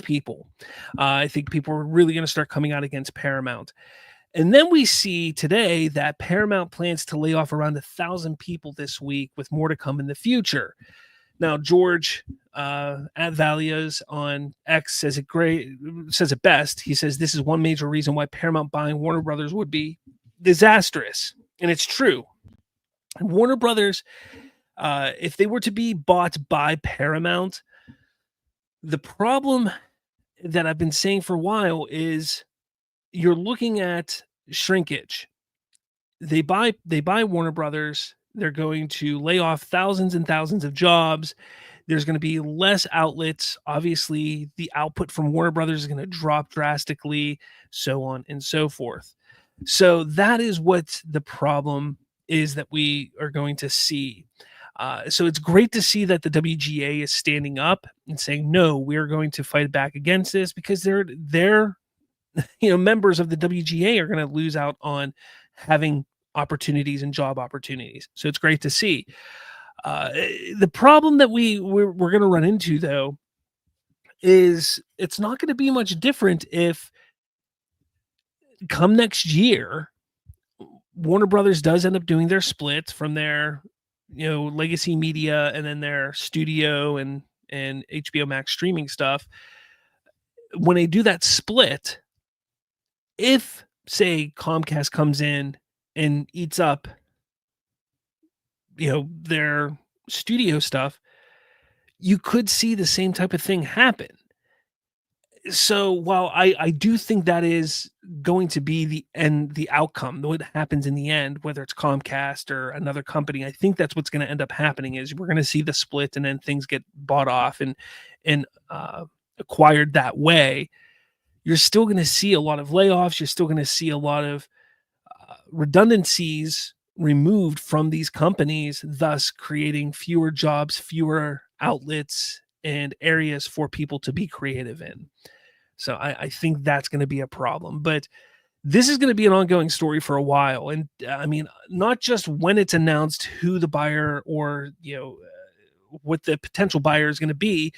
people. I think people are really going to start coming out against Paramount. And then we see today that Paramount plans to lay off around 1,000 people this week, with more to come in the future. Now, George at Valios on X says it best. He says this is one major reason why Paramount buying Warner Brothers would be disastrous. And it's true. Warner Brothers, if they were to be bought by Paramount, the problem that I've been saying for a while is you're looking at shrinkage. They buy Warner Brothers. They're going to lay off thousands and thousands of jobs. There's going to be less outlets. Obviously, the output from Warner Brothers is going to drop drastically, so on and so forth. So that is what the problem is that we are going to see. So it's great to see that the WGA is standing up and saying, no, we're going to fight back against this, because they're members of the WGA are going to lose out on having opportunities and job opportunities. So it's great to see. The problem that we're going to run into, though, is it's not going to be much different if come next year Warner Brothers does end up doing their split from their legacy media and then their studio and HBO Max streaming stuff. When they do that split, if say Comcast comes in and eats up their studio stuff, you could see the same type of thing happen. So while I do think that is going to be the outcome, what happens in the end, whether it's Comcast or another company, I think that's what's going to end up happening is we're going to see the split and then things get bought off and acquired that way. You're still going to see a lot of layoffs. You're still going to see a lot of redundancies removed from these companies, thus creating fewer jobs, fewer outlets, and areas for people to be creative in. So I think that's going to be a problem. But this is going to be an ongoing story for a while. And I mean, not just when it's announced who the buyer or, what the potential buyer is going to be,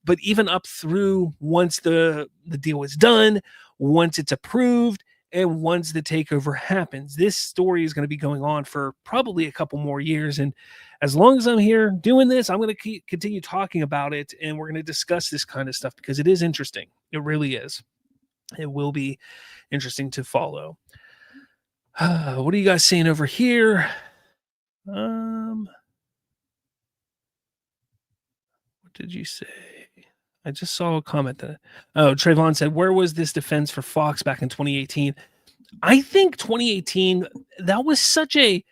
but even up through once the deal is done, once it's approved and once the takeover happens. This story is going to be going on for probably a couple more years. And as long as I'm here doing this, I'm going to continue talking about it. And we're going to discuss this kind of stuff because it is interesting. It really is. It will be interesting to follow. What are you guys seeing over here? What did you say? I just saw a comment that Trayvon said, where was this defense for Fox back in 2018? I think 2018, that was such a,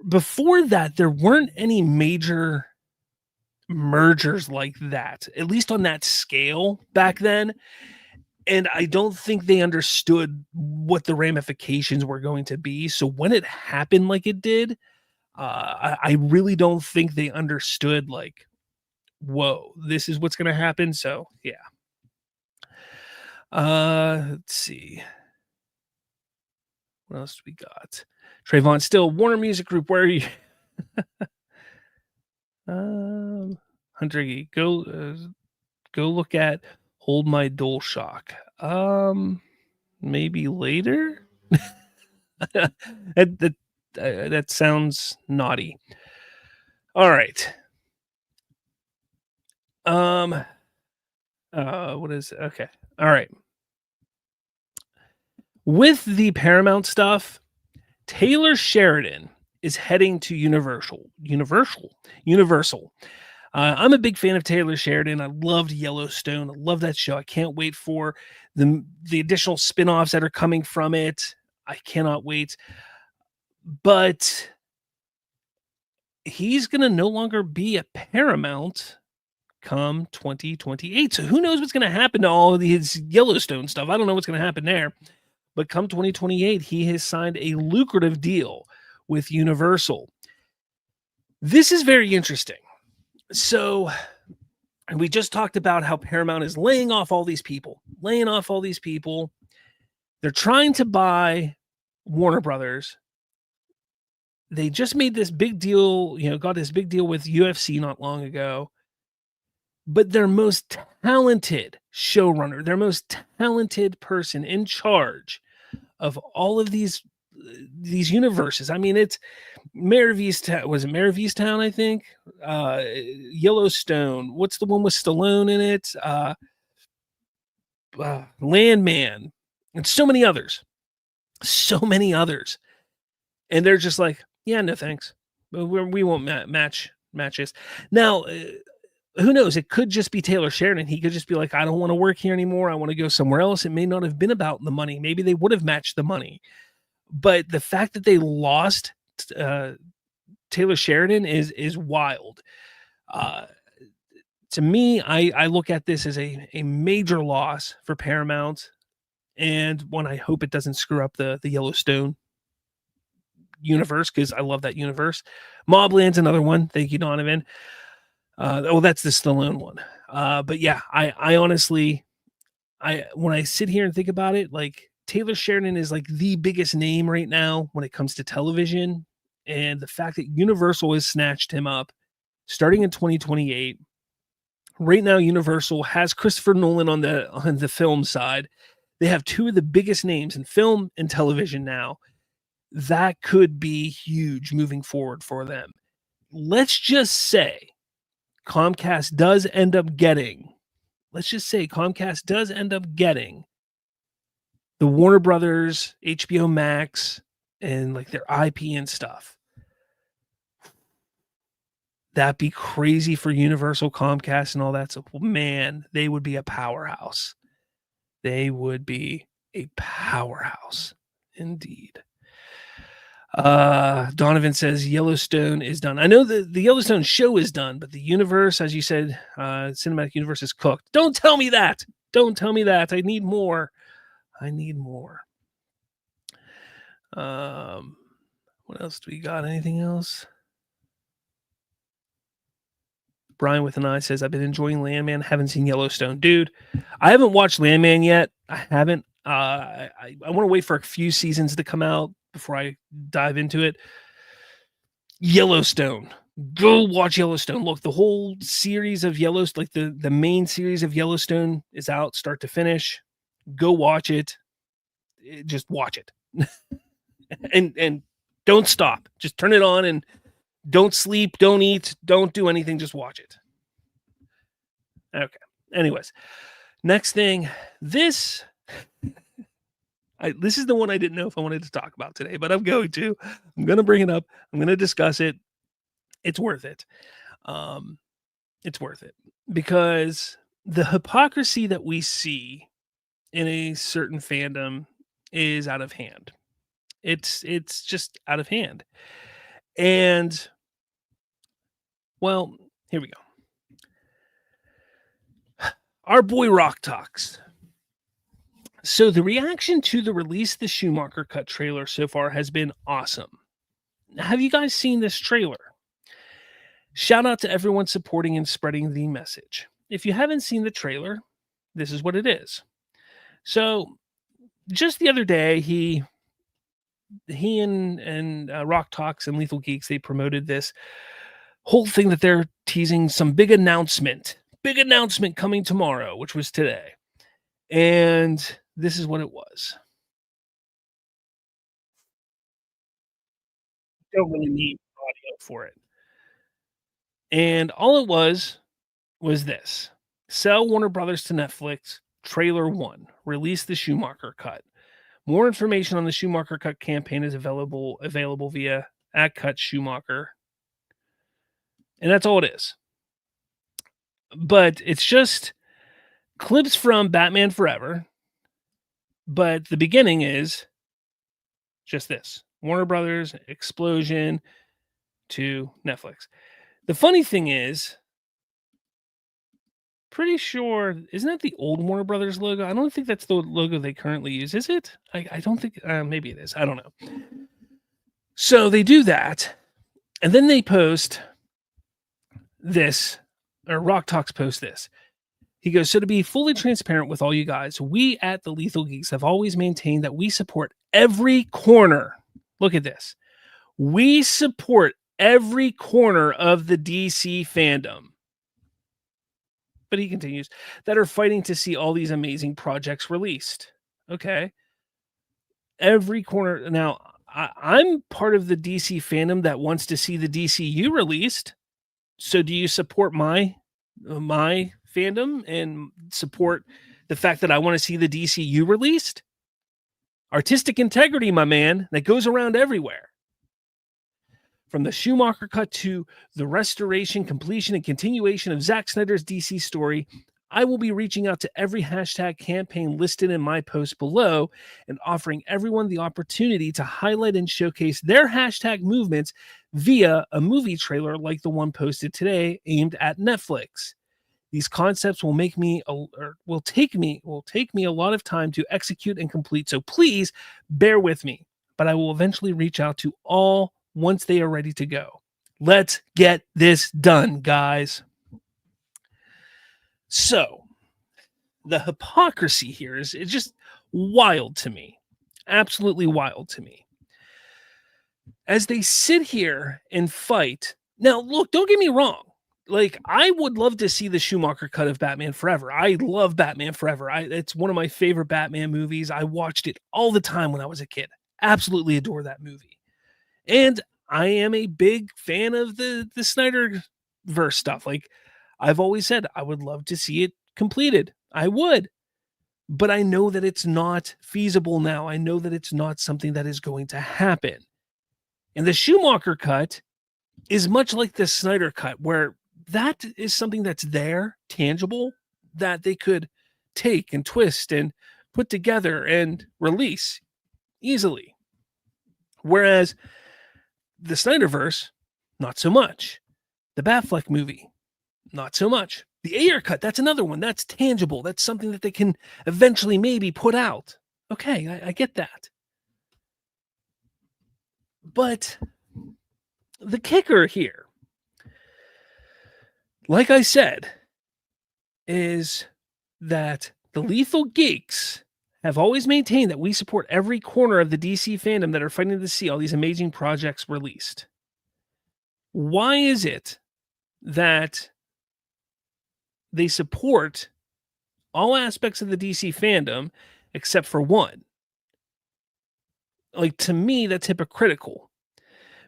before that, there weren't any major mergers like that, at least on that scale back then. And I don't think they understood what the ramifications were going to be. So when it happened like it did, I really don't think they understood, like, whoa, this is what's going to happen. So, yeah. Let's see. What else do we got? Trayvon, still Warner Music Group. Where are you? Hunter, go look at Hold My DualShock. Maybe later. That sounds naughty. All right. What is it? Okay. All right. With the Paramount stuff, Taylor Sheridan is heading to Universal. I'm a big fan of Taylor Sheridan. I loved Yellowstone. I love that show. I can't wait for the additional spin-offs that are coming from it. I cannot wait. But he's going to no longer be at Paramount come 2028. So who knows what's going to happen to all of his Yellowstone stuff? I don't know what's going to happen there. But come 2028, he has signed a lucrative deal with Universal. This is very interesting. So we just talked about how Paramount is laying off all these people. They're trying to buy Warner Brothers. They just made this big deal, got this big deal with UFC not long ago. But their most talented showrunner, their most talented person in charge of all of these universes. I mean, it's Mayor of Easttown. Was it Mayor of Easttown, I think? Yellowstone. What's the one with Stallone in it? Landman. And so many others. And they're just like, yeah, no thanks. We won't match this. Now, who knows? It could just be Taylor Sheridan. He could just be like, I don't want to work here anymore. I want to go somewhere else. It may not have been about the money. Maybe they would have matched the money. But the fact that they lost Taylor Sheridan is wild. To me, I look at this as a major loss for Paramount, and one I hope it doesn't screw up the Yellowstone universe, because I love that universe. Mobland's another one. Thank you, Donovan. That's the Stallone one. But yeah, I honestly, when I sit here and think about it, like, Taylor Sheridan is like the biggest name right now when it comes to television. And the fact that Universal has snatched him up starting in 2028. Right now, Universal has Christopher Nolan on the film side. They have two of the biggest names in film and television now. That could be huge moving forward for them. Let's just say Comcast does end up getting the Warner Brothers, HBO Max, and like their IP and stuff. That'd be crazy for Universal, Comcast, and all that stuff. Man, they would be a powerhouse. Indeed. Donovan says Yellowstone is done. I know the Yellowstone show is done, but the universe, as you said, cinematic universe is cooked. Don't tell me that. I need more. What else do we got? Anything else? Brian with an eye says, I've been enjoying Landman. Haven't seen Yellowstone. Dude, I haven't watched Landman yet. I haven't. I want to wait for a few seasons to come out before I dive into it. Yellowstone. Go watch Yellowstone. Look, the whole series of Yellowstone, like the main series of Yellowstone is out start to finish. go watch it. Just watch it. and don't stop. Just turn it on and don't sleep, don't eat, don't do anything, just watch it. Okay. Anyways, next thing, this is the one I didn't know if I wanted to talk about today, but I'm going to. I'm going to bring it up. I'm going to discuss it. It's worth it. It's worth it because the hypocrisy that we see in a certain fandom is out of hand. It's just out of hand. And well, here we go. Our boy Rock Talks. So the reaction to the release of the Schumacher Cut trailer so far has been awesome. Have you guys seen this trailer? Shout out to everyone supporting and spreading the message. If you haven't seen the trailer, this is what it is. So just the other day, he and Rock Talks and Lethal Geeks, they promoted this whole thing that they're teasing some big announcement coming tomorrow, which was today. And this is what it was. Don't really need audio for it. And all it was this. Sell Warner Brothers to Netflix, trailer 1, release the Schumacher Cut. More information on the Schumacher Cut campaign is available via @CutSchumacher. And that's all it is. But it's just clips from Batman Forever. But the beginning is just this. Warner Brothers, explosion to Netflix. The funny thing is, pretty sure, isn't that the old Warner Brothers logo? I don't think that's the logo they currently use. Is it? I don't think, maybe it is. I don't know. So they do that. And then they post this, or Rock Talks post this. He goes, so to be fully transparent with all you guys, we at the Lethal Geeks have always maintained that we support every corner. Look at this. We support every corner of the DC fandom. But he continues, that are fighting to see all these amazing projects released. Okay. Every corner. Now, I'm part of the DC fandom that wants to see the DCU released. So do you support my fandom and support the fact that I want to see the DCU released? Artistic integrity, my man, that goes around everywhere. From the Schumacher Cut to the restoration, completion, and continuation of Zack Snyder's DC story, I will be reaching out to every hashtag campaign listed in my post below and offering everyone the opportunity to highlight and showcase their hashtag movements via a movie trailer like the one posted today aimed at Netflix. These concepts will take me a lot of time to execute and complete, so please bear with me, but I will eventually reach out to all once they are ready to go. Let's get this done, guys. So, the hypocrisy here is just wild to me. Absolutely wild to me. As they sit here and fight. Now, look, don't get me wrong. Like, I would love to see the Schumacher Cut of Batman Forever. I love Batman Forever. It's one of my favorite Batman movies. I watched it all the time when I was a kid. Absolutely adore that movie. And I am a big fan of the Snyderverse stuff. Like, I've always said, I would love to see it completed. I would. But I know that it's not feasible now. I know that it's not something that is going to happen. And the Schumacher Cut is much like the Snyder Cut, where that is something that's there, tangible, that they could take and twist and put together and release easily. Whereas the Snyderverse, not so much. The Batfleck movie, not so much. The Ayer Cut, that's another one. That's tangible. That's something that they can eventually maybe put out. Okay, I get that. But the kicker here, like I said, is that the Lethal Geeks have always maintained that we support every corner of the DC fandom that are fighting to see all these amazing projects released. Why is it that they support all aspects of the DC fandom, except for one. Like, to me, that's hypocritical,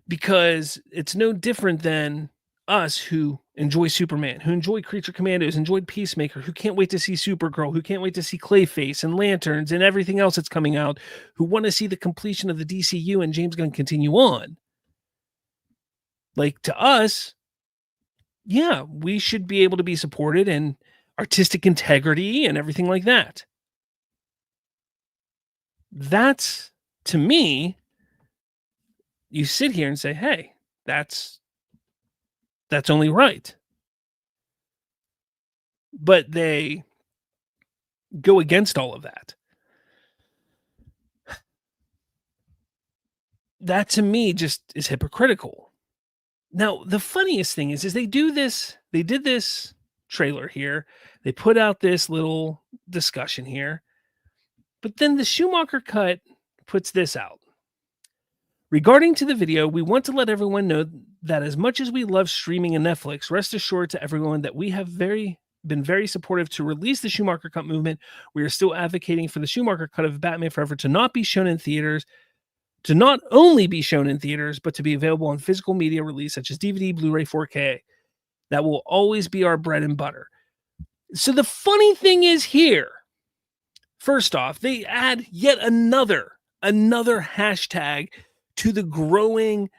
because it's no different than us who enjoy Superman, who enjoy Creature Commandos, enjoyed Peacemaker, who can't wait to see Supergirl, who can't wait to see Clayface and Lanterns and everything else that's coming out, who want to see the completion of the DCU and James Gunn continue on. Like, to us, yeah, we should be able to be supported and artistic integrity and everything like that. That's, to me, you sit here and say, hey, that's only right. But they go against all of that. That, to me, just is hypocritical. Now, the funniest thing is they did this trailer here. They put out this little discussion here. But then the Schumacher Cut puts this out. Regarding to the video, we want to let everyone know that as much as we love streaming and Netflix, rest assured to everyone that we have been very supportive to release the Schumacher Cut movement. We are still advocating for the Schumacher Cut of Batman Forever to not be shown in theaters, to not only be shown in theaters, but to be available on physical media release such as DVD, Blu-ray, 4K. That will always be our bread and butter. So the funny thing is here, first off, they add yet another hashtag to the growing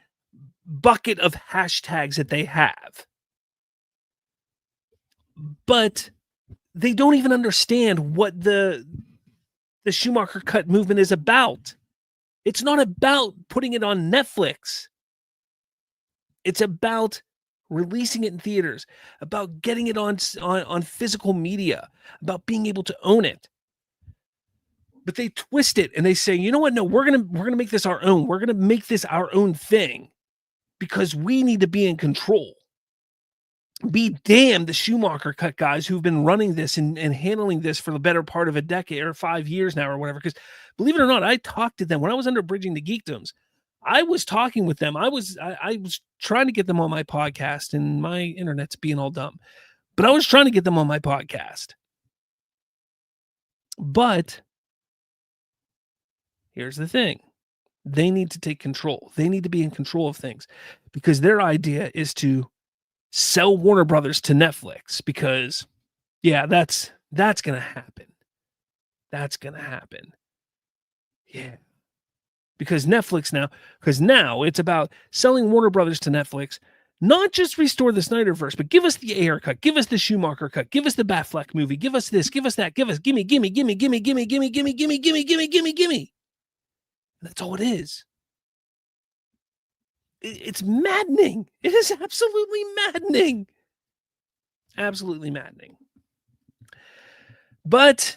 bucket of hashtags that they have. But they don't even understand what the Schumacher Cut movement is about. It's not about putting it on Netflix. It's about releasing it in theaters, about getting it on physical media, about being able to own it. But they twist it and they say, you know what? No, we're gonna make this our own. We're gonna make this our own thing because we need to be in control. Be damned the Schumacher Cut guys who've been running this and handling this for the better part of a decade or 5 years now or whatever. Because believe it or not, I talked to them when I was under Bridging the Geekdoms. I was talking with them. I was trying to get them on my podcast, and my internet's being all dumb. But I was trying to get them on my podcast. But here's the thing. They need to take control. They need to be in control of things because their idea is to sell Warner Brothers to Netflix because, yeah, that's going to happen. That's going to happen. Yeah. Because now it's about selling Warner Brothers to Netflix, not just restore the Snyderverse, but give us the Ayer Cut, give us the Schumacher Cut, give us the Batfleck movie, give us this, give us that, gimme. That's all it is. It's maddening. It is absolutely maddening. Absolutely maddening. But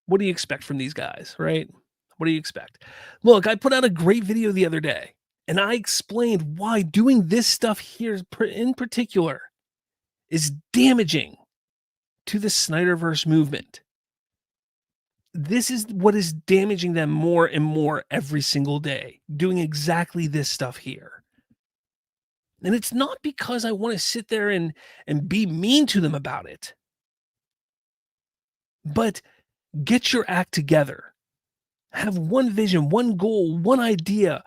what do you expect from these guys, right? What do you expect? Look, I put out a great video the other day, and I explained why doing this stuff here in particular is damaging to the Snyderverse movement. This is what is damaging them more and more every single day, doing exactly this stuff here. And it's not because I want to sit there and be mean to them about it. But get your act together. Have one vision, one goal, one idea.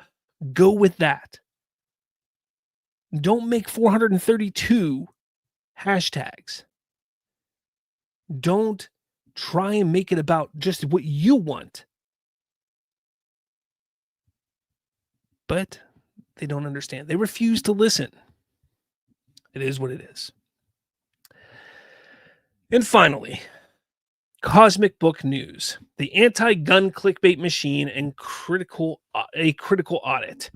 Go with that. Don't make 432 hashtags. Don't try and make it about just what you want. But they don't understand. They refuse to listen. It is what it is. And finally, Cosmic Book News, the anti-gun clickbait machine and a critical audit.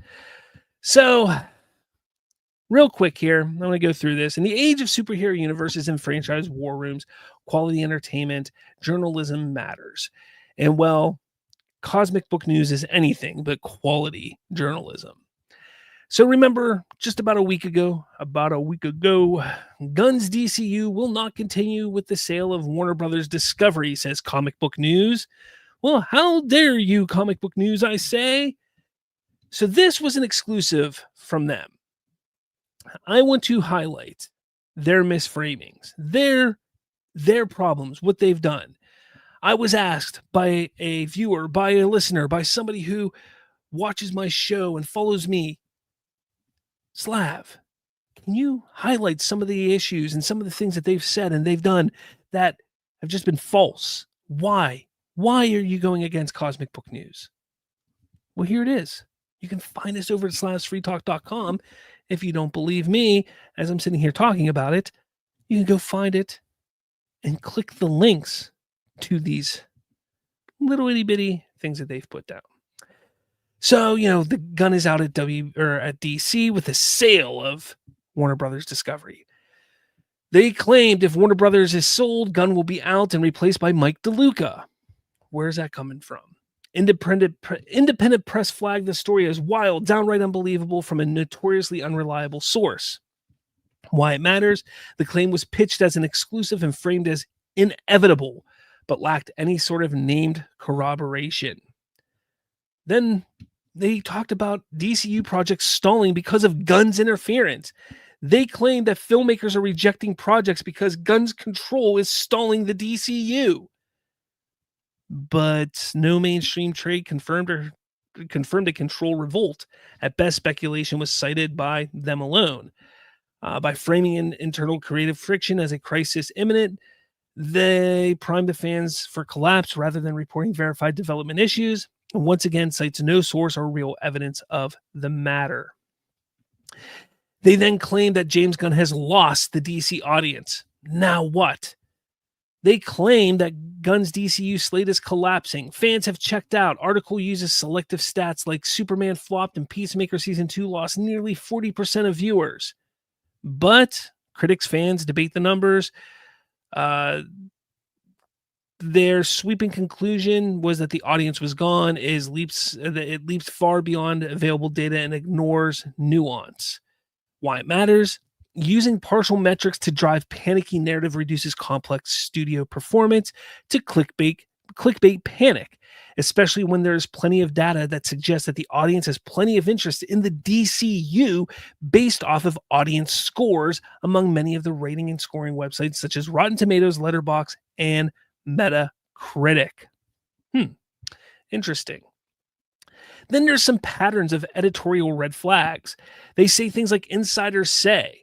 So, real quick here, I'm going to go through this. In the age of superhero universes and franchise war rooms, quality entertainment, journalism matters. And well, Cosmic Book News is anything but quality journalism. So remember, just about a week ago, Gunn's DCU will not continue with the sale of Warner Brothers Discovery, says Comic Book News. Well, how dare you, Comic Book News, I say? So this was an exclusive from them. I want to highlight their misframings, their problems, what they've done. I was asked by a viewer, by a listener, by somebody who watches my show and follows me, Slav, can you highlight some of the issues and some of the things that they've said and they've done that have just been false? Why? Why are you going against Cosmic Book News? Well, here it is. You can find us over at slavsfreetalk.com. If you don't believe me, as I'm sitting here talking about it, you can go find it and click the links to these little itty bitty things that they've put down. So, the gun is out at DC with the sale of Warner Brothers Discovery. They claimed if Warner Brothers is sold, Gunn will be out and replaced by Mike DeLuca. Where's that coming from? Independent press flagged the story as wild, downright unbelievable from a notoriously unreliable source. Why it matters, the claim was pitched as an exclusive and framed as inevitable, but lacked any sort of named corroboration. Then they talked about DCU projects stalling because of Gunn's interference. They claim that filmmakers are rejecting projects because Gunn's control is stalling the DCU. But no mainstream trade confirmed a control revolt. At best, speculation was cited by them alone. By framing an internal creative friction as a crisis imminent, they primed the fans for collapse rather than reporting verified development issues. And once again, cites no source or real evidence of the matter. They then claim that James Gunn has lost the DC audience. Now what? They claim that Gunn's DCU slate is collapsing. Fans have checked out. Article uses selective stats like Superman flopped and Peacemaker Season 2 lost nearly 40% of viewers. But critics, fans debate the numbers. Their sweeping conclusion was that the audience was gone. It leaps far beyond available data and ignores nuance. Why it matters? Using partial metrics to drive panicky narrative reduces complex studio performance to clickbait panic, especially when there's plenty of data that suggests that the audience has plenty of interest in the DCU based off of audience scores among many of the rating and scoring websites such as Rotten Tomatoes, Letterboxd, and Metacritic. Interesting. Then there's some patterns of editorial red flags. They say things like insiders say.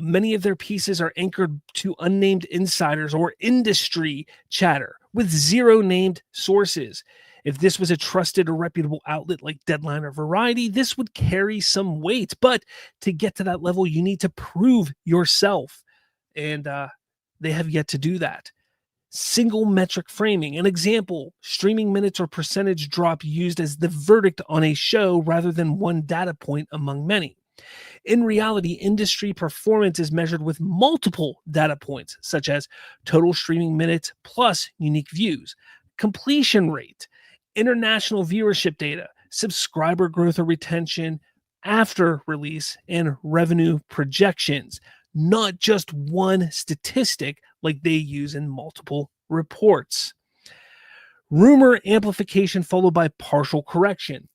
Many of their pieces are anchored to unnamed insiders or industry chatter with zero named sources. If this was a trusted or reputable outlet like Deadline or Variety, this would carry some weight. But to get to that level, you need to prove yourself. And they have yet to do that. Single metric framing. An example, streaming minutes or percentage drop used as the verdict on a show rather than one data point among many. In reality, industry performance is measured with multiple data points, such as total streaming minutes plus unique views, completion rate, international viewership data, subscriber growth or retention after release, and revenue projections, not just one statistic like they use in multiple reports. Rumor amplification followed by partial correction.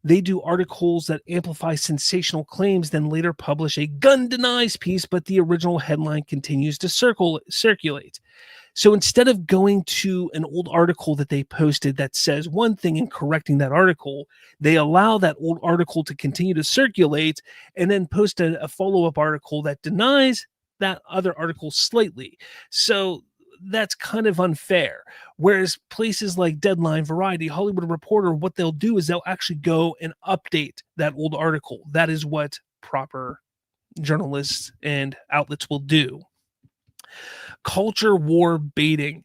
They do articles that amplify sensational claims, then later publish a Gunn denies piece, but the original headline continues to circulate. So instead of going to an old article that they posted that says one thing and correcting that article, they allow that old article to continue to circulate and then post a follow-up article that denies that other article slightly. So that's kind of unfair. Whereas places like Deadline, Variety, Hollywood Reporter, what they'll do is they'll actually go and update that old article. That is what proper journalists and outlets will do. Culture war baiting.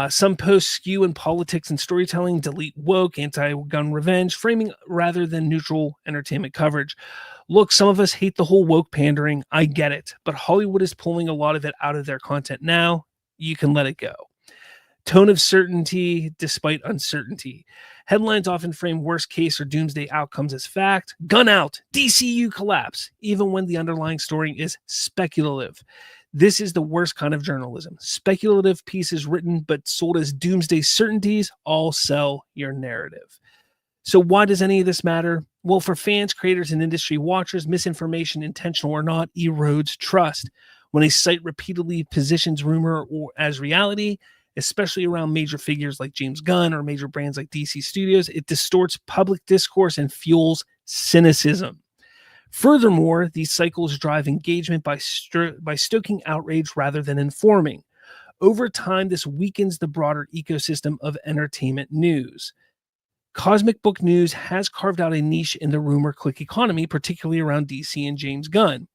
Some posts skew in politics and storytelling, delete woke, anti-gun revenge, framing rather than neutral entertainment coverage. Look, some of us hate the whole woke pandering. I get it. But Hollywood is pulling a lot of it out of their content now. You can let it go. Tone of certainty despite uncertainty. Headlines often frame worst case or doomsday outcomes as fact. Gun out, DCU collapse, even when the underlying story is speculative. This is the worst kind of journalism. Speculative pieces written but sold as doomsday certainties all sell your narrative. So why does any of this matter? Well, for fans, creators, and industry watchers, misinformation, intentional or not, erodes trust. When a site repeatedly positions rumor or as reality, especially around major figures like James Gunn or major brands like DC Studios. It distorts public discourse and fuels cynicism. Furthermore, these cycles drive engagement by stoking outrage rather than informing. Over time, this weakens the broader ecosystem of entertainment news. Cosmic book news has carved out a niche in the rumor click economy, particularly around DC and James Gunn.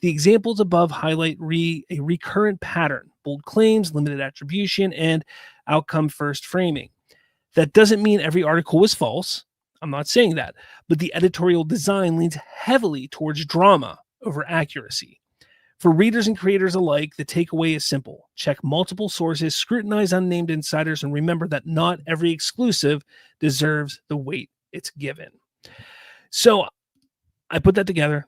The examples above highlight a recurrent pattern: bold claims, limited attribution, and outcome first framing. That doesn't mean every article was false. I'm not saying that, but the editorial design leans heavily towards drama over accuracy. For readers and creators alike, the takeaway is simple: check multiple sources, scrutinize unnamed insiders, and remember that not every exclusive deserves the weight it's given. So I put that together,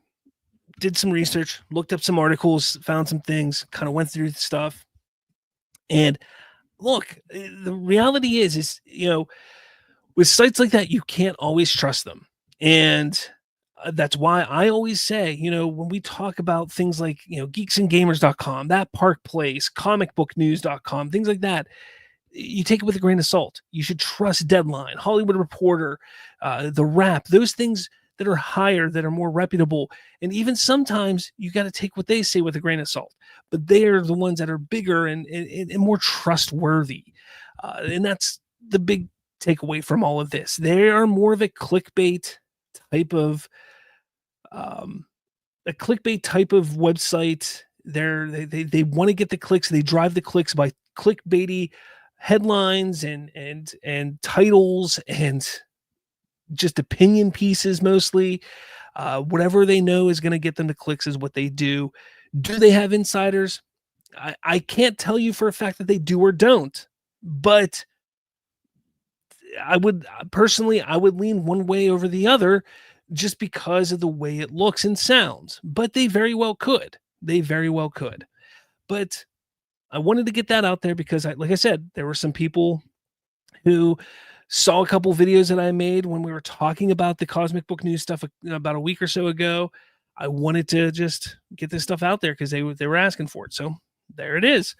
did some research, looked up some articles, found some things, kind of went through the stuff. And look, the reality is, with sites like that, you can't always trust them. And that's why I always say, when we talk about things like, geeksandgamers.com, that Park Place, comicbooknews.com, things like that, you take it with a grain of salt. You should trust Deadline, Hollywood Reporter, The Wrap, those things that are higher, that are more reputable. And even sometimes you got to take what they say with a grain of salt, but they're the ones that are bigger and more trustworthy. And that's the big takeaway from all of this. They are more of a clickbait type of website. They want to get the clicks. They drive the clicks by clickbaity headlines and titles and just opinion pieces mostly. Whatever they know is going to get them the clicks is what they do. Do they have insiders? I can't tell you for a fact that they do or don't, but I would lean one way over the other just because of the way it looks and sounds. But they very well could. But I wanted to get that out there because, like I said, there were some people who saw a couple videos that I made when we were talking about the Cosmic Book News stuff about a week or so ago. I wanted to just get this stuff out there because they were asking for it. So there it is.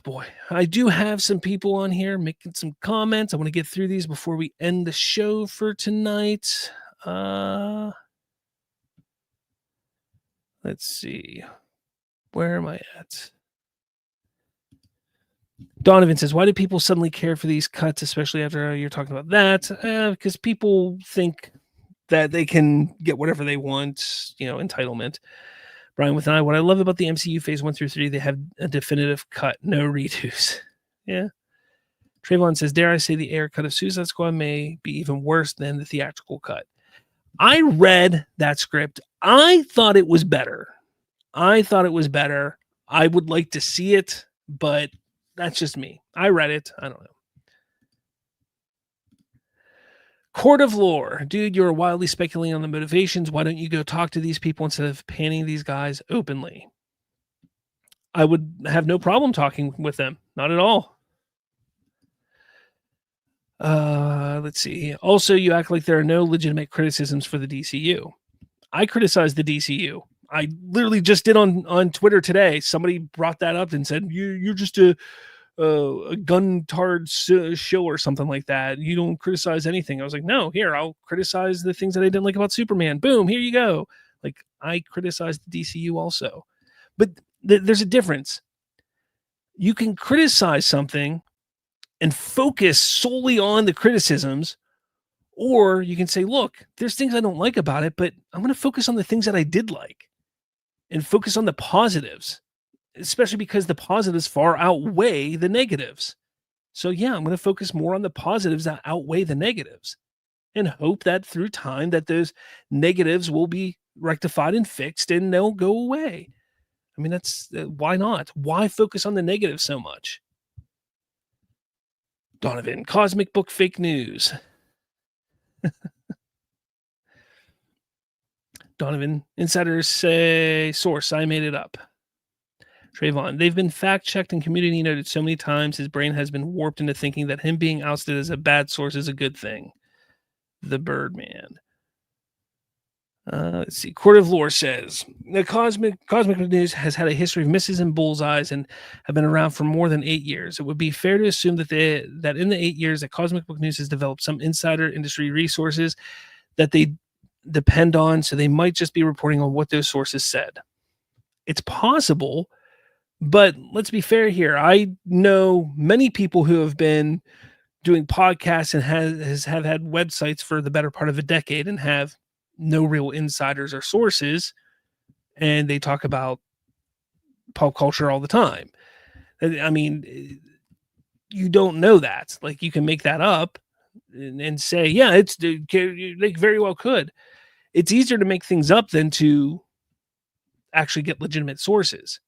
Boy, I do have some people on here making some comments. I want to get through these before we end the show for tonight. Let's see. Where am I at? Donovan says, why do people suddenly care for these cuts, especially after you're talking about that? Because people think that they can get whatever they want, entitlement. Brian with an eye, what I love about the MCU phase 1 through 3, they have a definitive cut, no redos. Yeah. Trayvon says, dare I say the air cut of Suicide Squad may be even worse than the theatrical cut. I read that script. I thought it was better. I would like to see it, but that's just me. I read it. I don't know. Court of Lore. Dude, you're wildly speculating on the motivations. Why don't you go talk to these people instead of panning these guys openly? I would have no problem talking with them. Not at all. Let's see. Also, you act like there are no legitimate criticisms for the DCU. I criticize the DCU. I literally just did on Twitter today. Somebody brought that up and said, you're just a gun-tard show or something like that. You don't criticize anything. I was like, no, here, I'll criticize the things that I didn't like about Superman. Boom, here you go. Like, I criticize the DCU also. But there's a difference. You can criticize something and focus solely on the criticisms, or you can say, look, there's things I don't like about it, but I'm going to focus on the things that I did like and focus on the positives, especially because the positives far outweigh the negatives. So yeah, I'm going to focus more on the positives that outweigh the negatives and hope that through time that those negatives will be rectified and fixed and they'll go away. I mean, that's why not? Why focus on the negative so much? Donovan, Cosmic Book fake news. Donovan, insiders say source, I made it up. Trayvon, they've been fact-checked and community noted so many times his brain has been warped into thinking that him being ousted as a bad source is a good thing. The Birdman. Let's see. Court of Lore says the cosmic news has had a history of misses and bullseyes and have been around for more than 8 years. It would be fair to assume that that in the 8 years that Cosmic Book News has developed some insider industry resources that they depend on, so they might just be reporting on what those sources said. It's possible, but let's be fair here. I know many people who have been doing podcasts and have had websites for the better part of a decade and have no real insiders or sources, and they talk about pop culture all the time. I mean, you don't know that. Like, you can make that up and say, yeah, they very well could. It's easier to make things up than to actually get legitimate sources.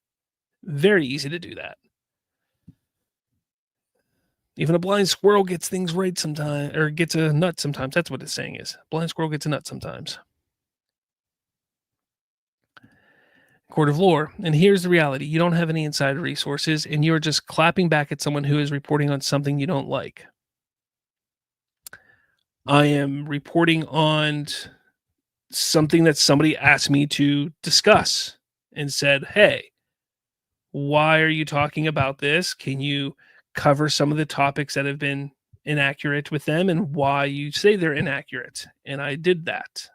Very easy to do that. Even a blind squirrel gets things right sometimes, or gets a nut sometimes. That's what the saying is. Blind squirrel gets a nut sometimes. Court of Lore. And here's the reality. You don't have any insider resources, and you're just clapping back at someone who is reporting on something you don't like. I am reporting on something that somebody asked me to discuss and said, hey, why are you talking about this? Can you cover some of the topics that have been inaccurate with them and why you say they're inaccurate? And I did that.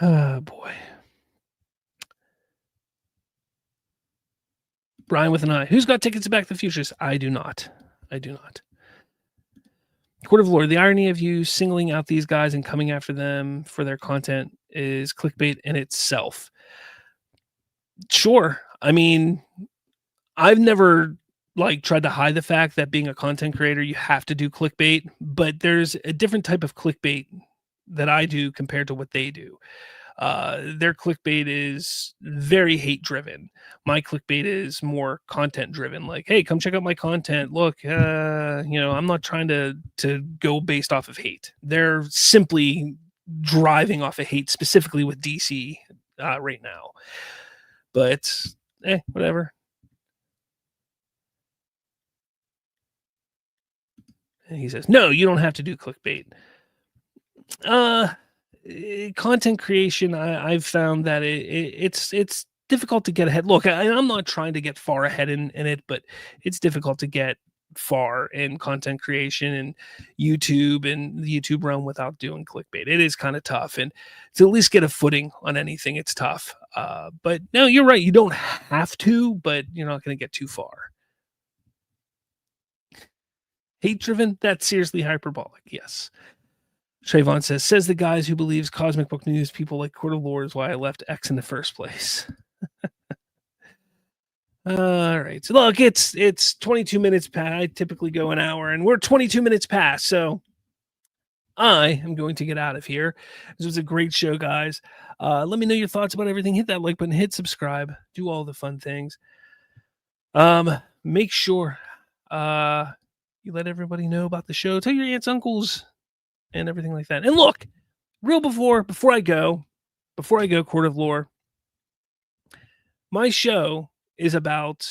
Oh, boy. Brian with an eye. Who's got tickets to Back to the Futures? I do not. Court of Lore. The irony of you singling out these guys and coming after them for their content is clickbait in itself. Sure. I mean, I've never tried to hide the fact that being a content creator, you have to do clickbait, but there's a different type of clickbait that I do compared to what they do. Their clickbait is very hate driven. My clickbait is more content driven. Like, hey, come check out my content. Look, I'm not trying to go based off of hate. They're simply driving off of hate, specifically with DC right now. But whatever. And he says, no, you don't have to do clickbait. Content creation, I've found that it's difficult to get ahead. Look, I'm not trying to get far ahead in it, but it's difficult to get far in content creation and YouTube and the YouTube realm without doing clickbait. It is kind of tough, and to at least get a footing on anything, it's tough. But no, you're right. You don't have to, but you're not going to get too far. Hate-driven? That's seriously hyperbolic. Yes. Trayvon says the guys who believes Cosmic Book News people like Court of Lore is why I left X in the first place. All right. So look, it's 22 minutes past. I typically go an hour, and we're 22 minutes past. So I am going to get out of here. This was a great show, guys. Let me know your thoughts about everything. Hit that like button, hit subscribe, do all the fun things. Make sure you let everybody know about the show. Tell your aunts, uncles, and everything like that. And look, before I go, Court of Lore, my show is about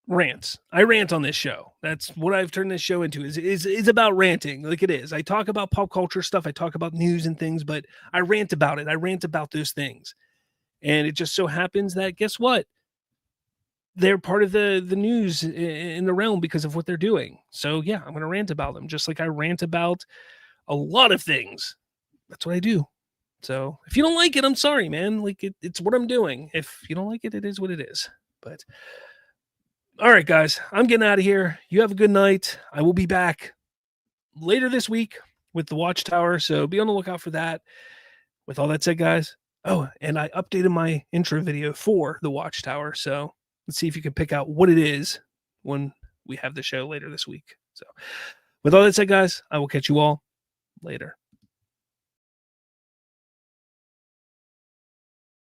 rants. I rant on this show. That's what I've turned this show into, is about ranting. Like it is. I talk about pop culture stuff. I talk about news and things, but I rant about it. I rant about those things. And it just so happens that, guess what? They're part of the news in the realm because of what they're doing. So yeah, I'm going to rant about them, just like I rant about a lot of things. That's what I do. So if you don't like it, I'm sorry, man. Like it's what I'm doing. If you don't like it, it is what it is. But all right, guys, I'm getting out of here. You have a good night. I will be back later this week with the Watchtower, so be on the lookout for that. With all that said, guys, and I updated my intro video for the Watchtower, so let's see if you can pick out what it is when we have the show later this week. So with all that said, guys, I will catch you all later.